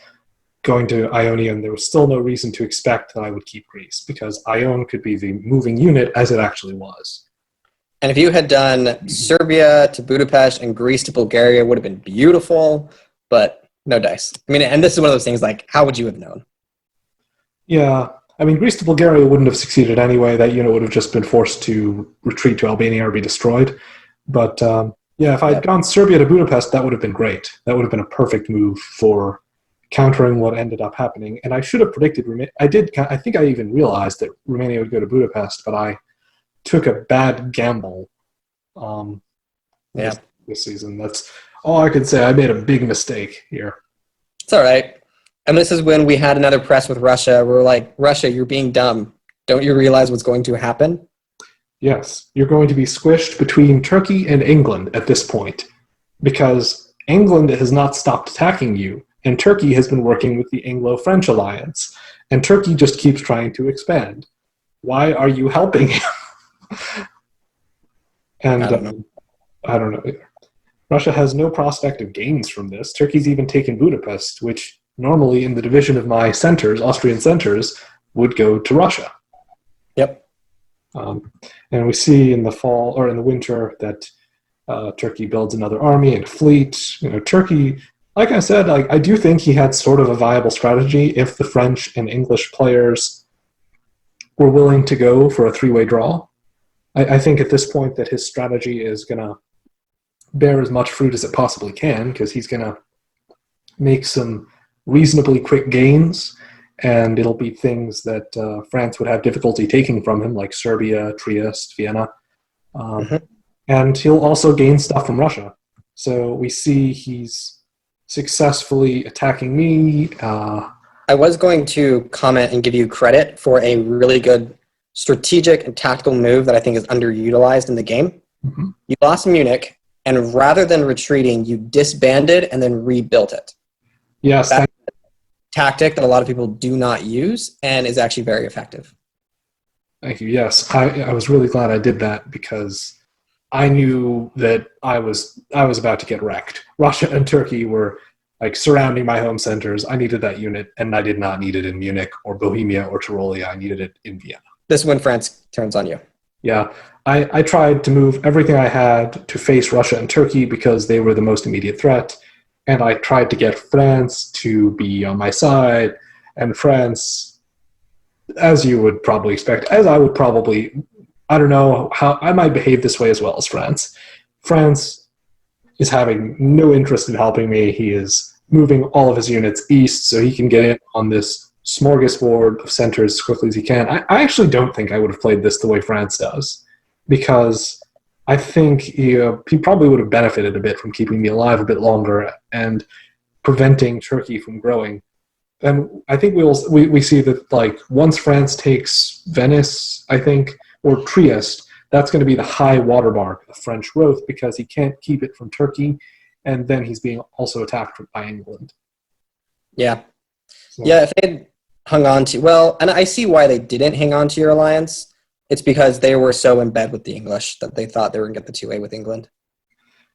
going to Ionian, there was still no reason to expect that I would keep Greece, because Ion could be the moving unit as it actually was. And if you had done Serbia to Budapest and Greece to Bulgaria, it would have been beautiful, but no dice. I mean, and this is one of those things like, how would you have known? Yeah, I mean, Greece to Bulgaria wouldn't have succeeded anyway. That unit would have just been forced to retreat to Albania or be destroyed. But yeah, if I'd gone Serbia to Budapest, that would have been great. That would have been a perfect move for countering what ended up happening. And I should have predicted Romania. I think I even realized that Romania would go to Budapest, but I took a bad gamble this season. That's all I could say. I made a big mistake here. It's all right. And this is when we had another press with Russia. We're like, Russia, you're being dumb. Don't you realize what's going to happen? Yes, you're going to be squished between Turkey and England at this point, because England has not stopped attacking you, and Turkey has been working with the Anglo-French alliance, and Turkey just keeps trying to expand. Why are you helping him? And I don't know either. Russia has no prospect of gains from this. Turkey's even taken Budapest, which normally in the division of my centers, Austrian centers, would go to Russia. Yep. And we see in the fall or in the winter that Turkey builds another army and fleet. Turkey, like I said, I do think he had sort of a viable strategy if the French and English players were willing to go for a 3-way draw. I think at this point that his strategy is going to bear as much fruit as it possibly can, because he's going to make some reasonably quick gains, and it'll be things that France would have difficulty taking from him, like Serbia, Trieste, Vienna. And he'll also gain stuff from Russia. So we see he's successfully attacking me. I was going to comment and give you credit for a really good strategic and tactical move that I think is underutilized in the game. Mm-hmm. You lost Munich, and rather than retreating, you disbanded and then rebuilt it. Yes. That's a tactic that a lot of people do not use and is actually very effective. Thank you. Yes, I was really glad I did that, because I knew that I was about to get wrecked. Russia and Turkey were like surrounding my home centers. I needed that unit, and I did not need it in Munich or Bohemia or Tyrolia. I needed it in Vienna. This is when France turns on you. Yeah, I tried to move everything I had to face Russia and Turkey because they were the most immediate threat, and I tried to get France to be on my side, and France, as you would probably expect, as I would probably, I don't know how I might behave this way as well as France. France is having no interest in helping me. He is moving all of his units east so he can get in on this smorgasbord of centers as quickly as he can. I actually don't think I would have played this the way France does, because I think he probably would have benefited a bit from keeping me alive a bit longer and preventing Turkey from growing. And I think we see that, like, once France takes Venice, I think, or Trieste, that's going to be the high watermark of French growth because he can't keep it from Turkey, and then he's being also attacked by England. Yeah. So, Yeah, if they'd hung on to, well, and I see why they didn't hang on to your alliance. It's because they were so in bed with the English that they thought they were going to get the two-way with England.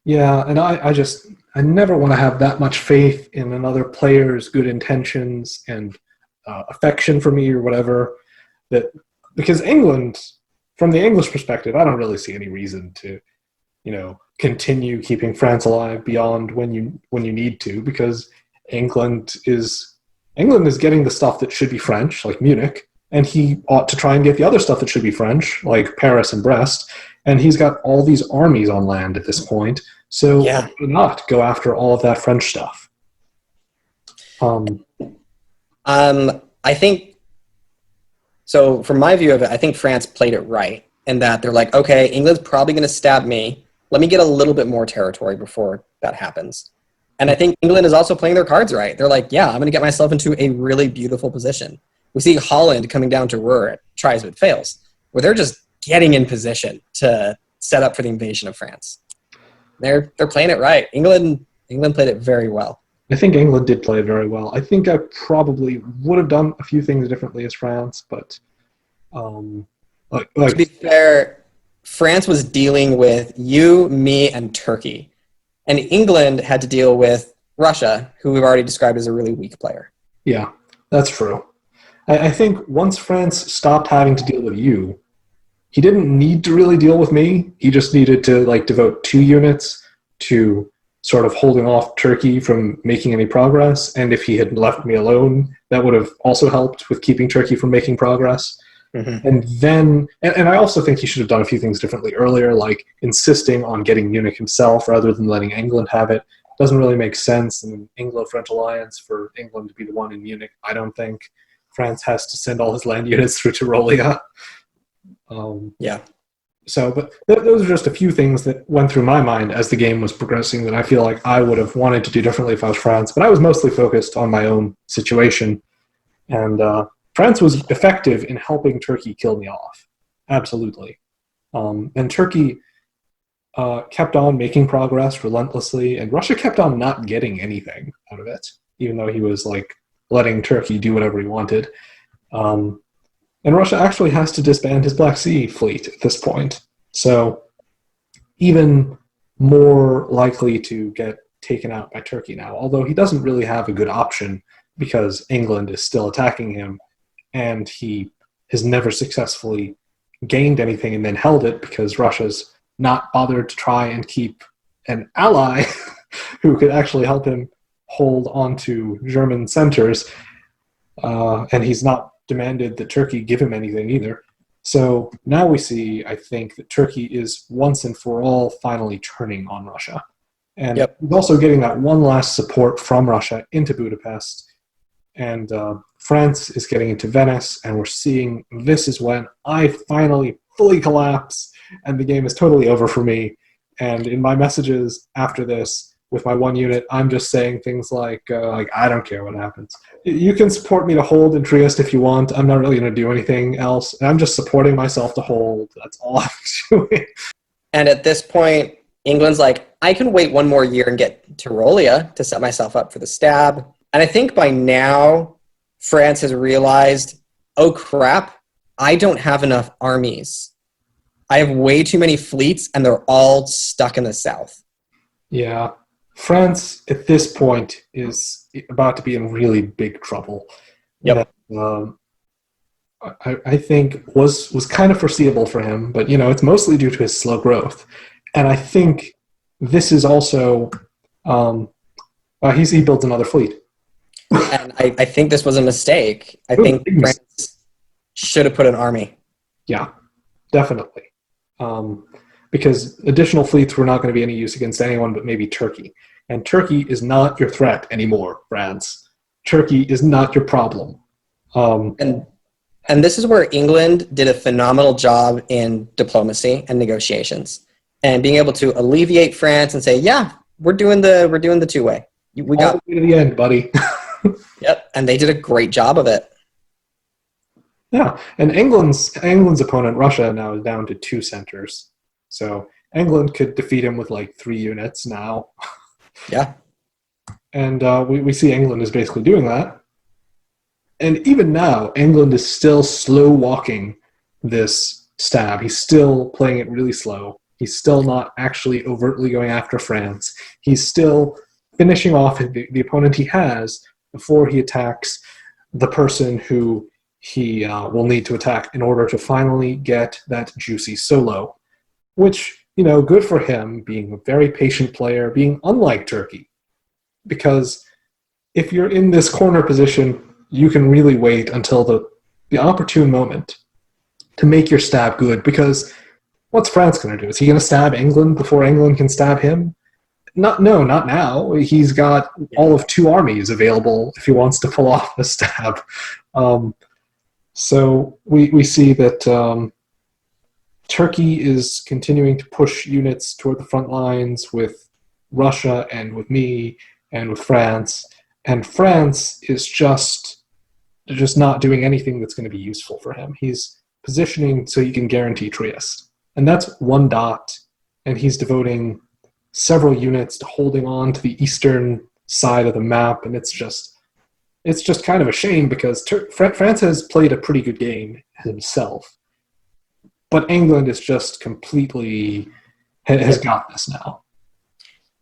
yeah, and I never want to have that much faith in another player's good intentions and affection for me or whatever, because England, from the English perspective, I don't really see any reason to, continue keeping France alive beyond when you need to, because England is getting the stuff that should be French, like Munich, and he ought to try and get the other stuff that should be French, like Paris and Brest, and he's got all these armies on land at this point, so why not go after all of that French stuff? I think, so from my view of it, I think France played it right in that they're like, okay, England's probably going to stab me. Let me get a little bit more territory before that happens. And I think England is also playing their cards right. They're like, yeah, I'm going to get myself into a really beautiful position. We see Holland coming down to Ruhr, it tries but fails, where they're just getting in position to set up for the invasion of France. They're playing it right. England played it very well. I think England did play it very well. I think I probably would have done a few things differently as France, but to be fair, France was dealing with you, me, and Turkey. And England had to deal with Russia, who we've already described as a really weak player. Yeah, that's true. I think once France stopped having to deal with you, he didn't need to really deal with me. He just needed to devote 2 units to sort of holding off Turkey from making any progress. And if he had left me alone, that would have also helped with keeping Turkey from making progress. Mm-hmm. And then, and I also think he should have done a few things differently earlier, like insisting on getting Munich himself rather than letting England have it. Doesn't really make sense in an Anglo-French alliance for England to be the one in Munich, I don't think. France has to send all his land units through Tyrolia. Yeah. So, but those are just a few things that went through my mind as the game was progressing that I feel like I would have wanted to do differently if I was France. But I was mostly focused on my own situation. And France was effective in helping Turkey kill me off. Absolutely. And Turkey kept on making progress relentlessly, and Russia kept on not getting anything out of it, even though he was letting Turkey do whatever he wanted. And Russia actually has to disband his Black Sea fleet at this point. So even more likely to get taken out by Turkey now, although he doesn't really have a good option because England is still attacking him, and he has never successfully gained anything and then held it because Russia's not bothered to try and keep an ally who could actually help him hold on to German centers. And he's not demanded that Turkey give him anything either. So now we see, I think, that Turkey is once and for all finally turning on Russia. And he's also getting that one last support from Russia into Budapest. And France is getting into Venice, and we're seeing this is when I finally fully collapse, and the game is totally over for me. And in my messages after this, with my one unit, I'm just saying things like I don't care what happens. You can support me to hold in Trieste if you want. I'm not really going to do anything else. And I'm just supporting myself to hold. That's all I'm doing. And at this point, England's like, I can wait one more year and get Tyrolia to set myself up for the stab. And I think by now, France has realized, oh crap, I don't have enough armies I have way too many fleets, and they're all stuck in the south. Yeah. France, at this point, is about to be in really big trouble. Yep. That, I think was kind of foreseeable for him, but it's mostly due to his slow growth. And I think this is also he builds another fleet. And I think this was a mistake. I Ooh, think France should have put an army. Yeah, definitely. Because additional fleets were not going to be any use against anyone but maybe Turkey. And Turkey is not your threat anymore, France. Turkey is not your problem. And this is where England did a phenomenal job in diplomacy and negotiations, and being able to alleviate France and say, "Yeah, we're doing the two-way. We got all the way to the end, buddy." Yep, and they did a great job of it. Yeah, and England's opponent, Russia, now is down to 2 centers. So England could defeat him with like 3 units now. Yeah. And we see England is basically doing that. And even now, England is still slow walking this stab. He's still playing it really slow. He's still not actually overtly going after France. He's still finishing off the opponent he has before he attacks the person who he will need to attack in order to finally get that juicy solo. Which, good for him, being a very patient player, being unlike Turkey. Because if you're in this corner position, you can really wait until the opportune moment to make your stab good. Because what's France going to do? Is he going to stab England before England can stab him? Not now. He's got all of 2 armies available if he wants to pull off the stab. So we see that Turkey is continuing to push units toward the front lines with Russia and with me and with France. And France is just not doing anything that's going to be useful for him. He's positioning so he can guarantee Trieste. And that's 1 dot, and he's devoting several units to holding on to the eastern side of the map, and it's just kind of a shame because France has played a pretty good game himself, but England is just completely has got this now.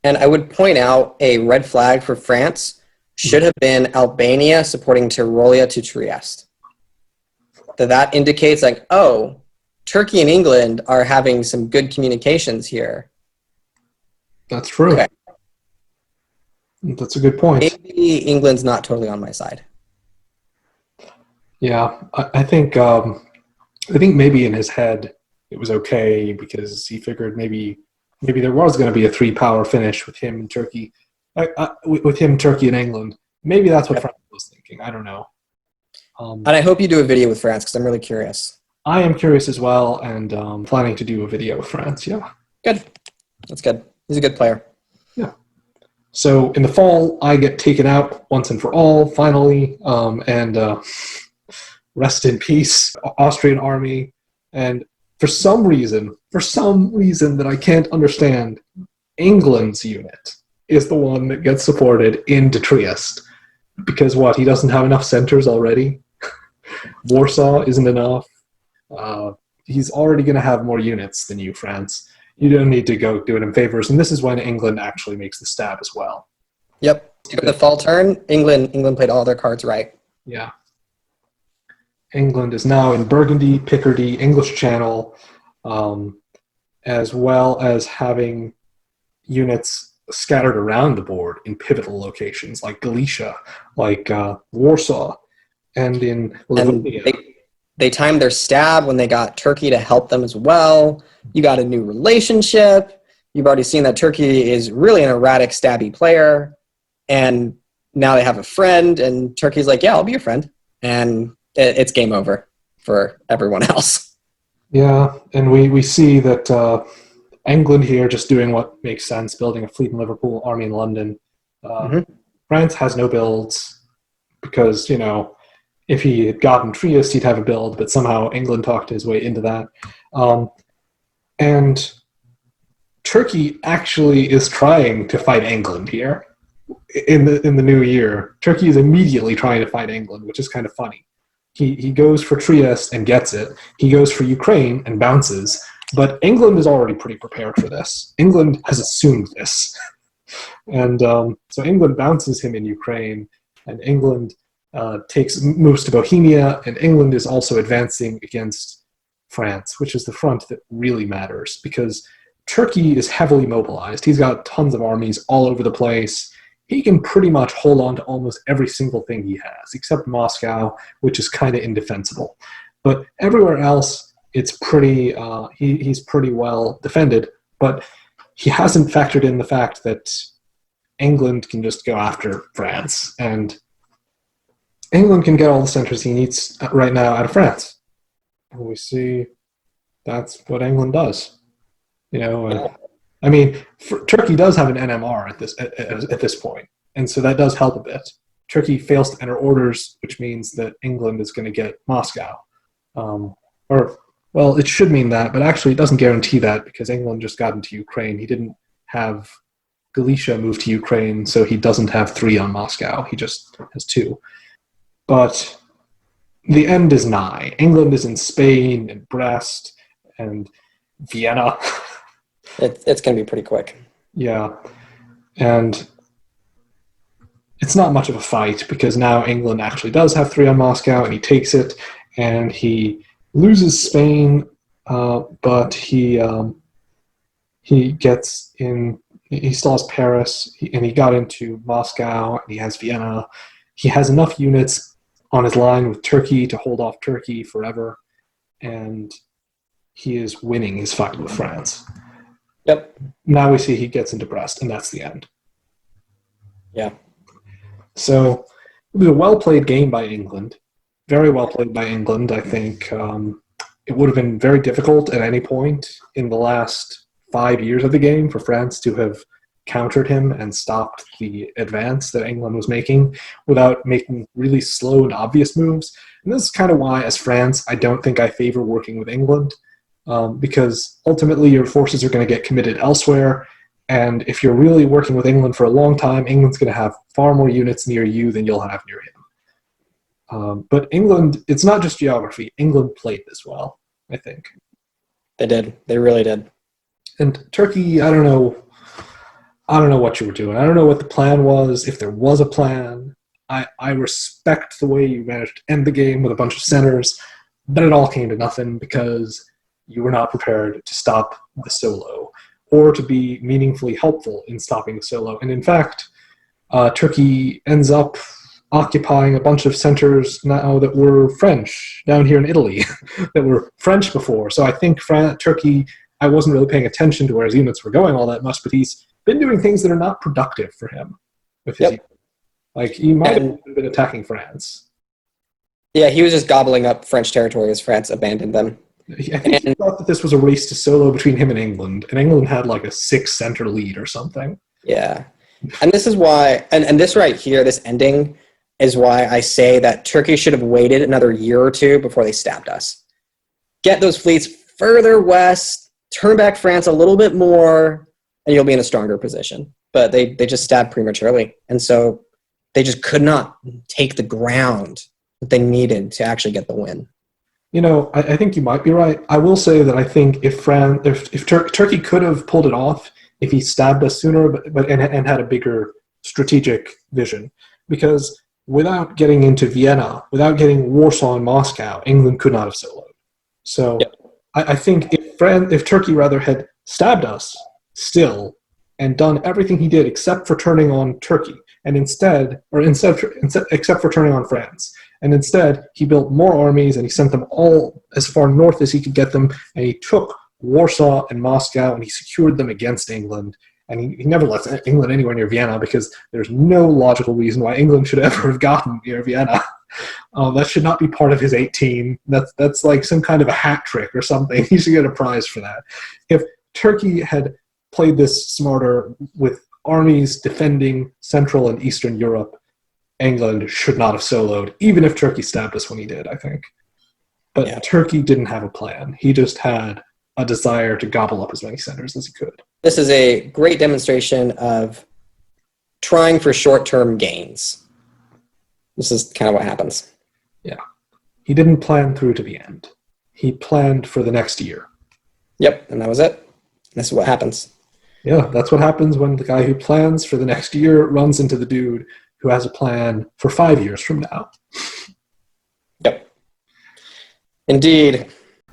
And I would point out a red flag for France should have been Albania supporting Tyrolia to Trieste. That indicates like, oh, Turkey and England are having some good communications here. That's true. Okay. That's a good point. Maybe England's not totally on my side. Yeah, I think maybe in his head it was okay because he figured maybe there was going to be a 3-power finish with him and Turkey, with him, Turkey, and England. Maybe that's what France was thinking. I don't know. And I hope you do a video with France because I'm really curious. I am curious as well, and planning to do a video with France. Yeah. Good. That's good. He's a good player. Yeah. So in the fall, I get taken out once and for all, finally, and rest in peace, Austrian army. And for some reason that I can't understand, England's unit is the one that gets supported into Trieste. Because what? He doesn't have enough centers already? Warsaw isn't enough. He's already going to have more units than you, France. You don't need to go do it in favors. And this is when England actually makes the stab as well. Yep. In the fall turn, England played all their cards right. Yeah. England is now in Burgundy, Picardy, English Channel, as well as having units scattered around the board in pivotal locations like Galicia, like Warsaw, and in Livonia. And they timed their stab when they got Turkey to help them as well. You got a new relationship. You've already seen that Turkey is really an erratic, stabby player. And now they have a friend, and Turkey's like, yeah, I'll be your friend. And it's game over for everyone else. Yeah, and we see that England here just doing what makes sense, building a fleet in Liverpool, army in London. France has no builds because, if he had gotten Trieste, he'd have a build, but somehow England talked his way into that. And Turkey actually is trying to fight England here in the new year. Turkey is immediately trying to fight England, which is kind of funny. He goes for Trieste and gets it. He goes for Ukraine and bounces. But England is already pretty prepared for this. England has assumed this. And so England bounces him in Ukraine, and England moves to Bohemia, and England is also advancing against France, which is the front that really matters, because Turkey is heavily mobilized. He's got tons of armies all over the place. He can pretty much hold on to almost every single thing he has, except Moscow, which is kind of indefensible. But everywhere else, it's pretty. He's pretty well defended. But he hasn't factored in the fact that England can just go after France, and England can get all the centers he needs right now out of France. And we see that's what England does. And, I mean, Turkey does have an NMR at this point, and so that does help a bit. Turkey fails to enter orders, which means that England is going to get Moscow. Well, it should mean that, but actually it doesn't guarantee that, because England just got into Ukraine. He didn't have Galicia move to Ukraine, so he doesn't have 3 on Moscow. He just has 2. But the end is nigh. England is in Spain and Brest and Vienna. It's going to be pretty quick. Yeah. And it's not much of a fight, because now England actually does have 3 on Moscow, and he takes it, and he loses Spain, but he gets in. He still has Paris, and he got into Moscow, and he has Vienna. He has enough units on his line with Turkey to hold off Turkey forever, and he is winning his fight with France. Yep. Now we see he gets into Brest, and that's the end. Yeah. So it was a well-played game by England. Very well played by England. I think it would have been very difficult at any point in the last 5 years of the game for France to have countered him and stopped the advance that England was making without making really slow and obvious moves. And this is kind of why, as France, I don't think I favor working with England, because ultimately your forces are going to get committed elsewhere. And if you're really working with England for a long time, England's going to have far more units near you than you'll have near him. But England, it's not just geography. England played this well, I think. They did. They really did. And Turkey, I don't know what you were doing. I don't know what the plan was, if there was a plan. I respect the way you managed to end the game with a bunch of centers, but it all came to nothing because you were not prepared to stop the solo or to be meaningfully helpful in stopping the solo. And in fact, Turkey ends up occupying a bunch of centers now that were French down here in Italy that were French before. So I think Turkey, I wasn't really paying attention to where his units were going all that much, but he's been doing things that are not productive for him with his units. Like, he might have been attacking France. Yeah, he was just gobbling up French territory as France abandoned them. I think he thought that this was a race to solo between him and England had like a 6-center lead or something. Yeah. And this is why, and this right here, this ending, is why I say that Turkey should have waited another year or two before they stabbed us. Get those fleets further west, turn back France a little bit more, and you'll be in a stronger position. But they just stabbed prematurely. And so they just could not take the ground that they needed to actually get the win. You know, I think you might be right. I will say that I think if Turkey could have pulled it off if he stabbed us sooner, but had a bigger strategic vision, because without getting into Vienna, without getting Warsaw and Moscow, England could not have soloed. So I think if Turkey rather had stabbed us still and done everything he did except for turning on Turkey, and except for turning on France. And instead, he built more armies and he sent them all as far north as he could get them, and he took Warsaw and Moscow and he secured them against England. And he never left England anywhere near Vienna, because there's no logical reason why England should ever have gotten near Vienna. That should not be part of his 18. That's like some kind of a hat trick or something. He should get a prize for that. If Turkey had played this smarter with armies defending Central and Eastern Europe, England should not have soloed, even if Turkey stabbed us when he did, I think. But Turkey didn't have a plan. He just had a desire to gobble up as many centers as he could. This is a great demonstration of trying for short-term gains. This is kind of what happens. Yeah. He didn't plan through to the end. He planned for the next year. Yep, and that was it. This is what happens. Yeah, that's what happens when the guy who plans for the next year runs into the dude who has a plan for 5 years from now. Yep. Indeed.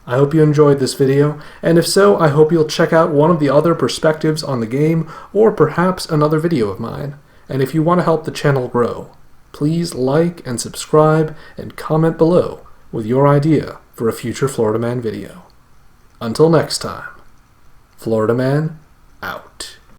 I hope you enjoyed this video, and if so, I hope you'll check out one of the other perspectives on the game, or perhaps another video of mine. And if you want to help the channel grow, please like and subscribe and comment below with your idea for a future Florida Man video. Until next time, Florida Man out.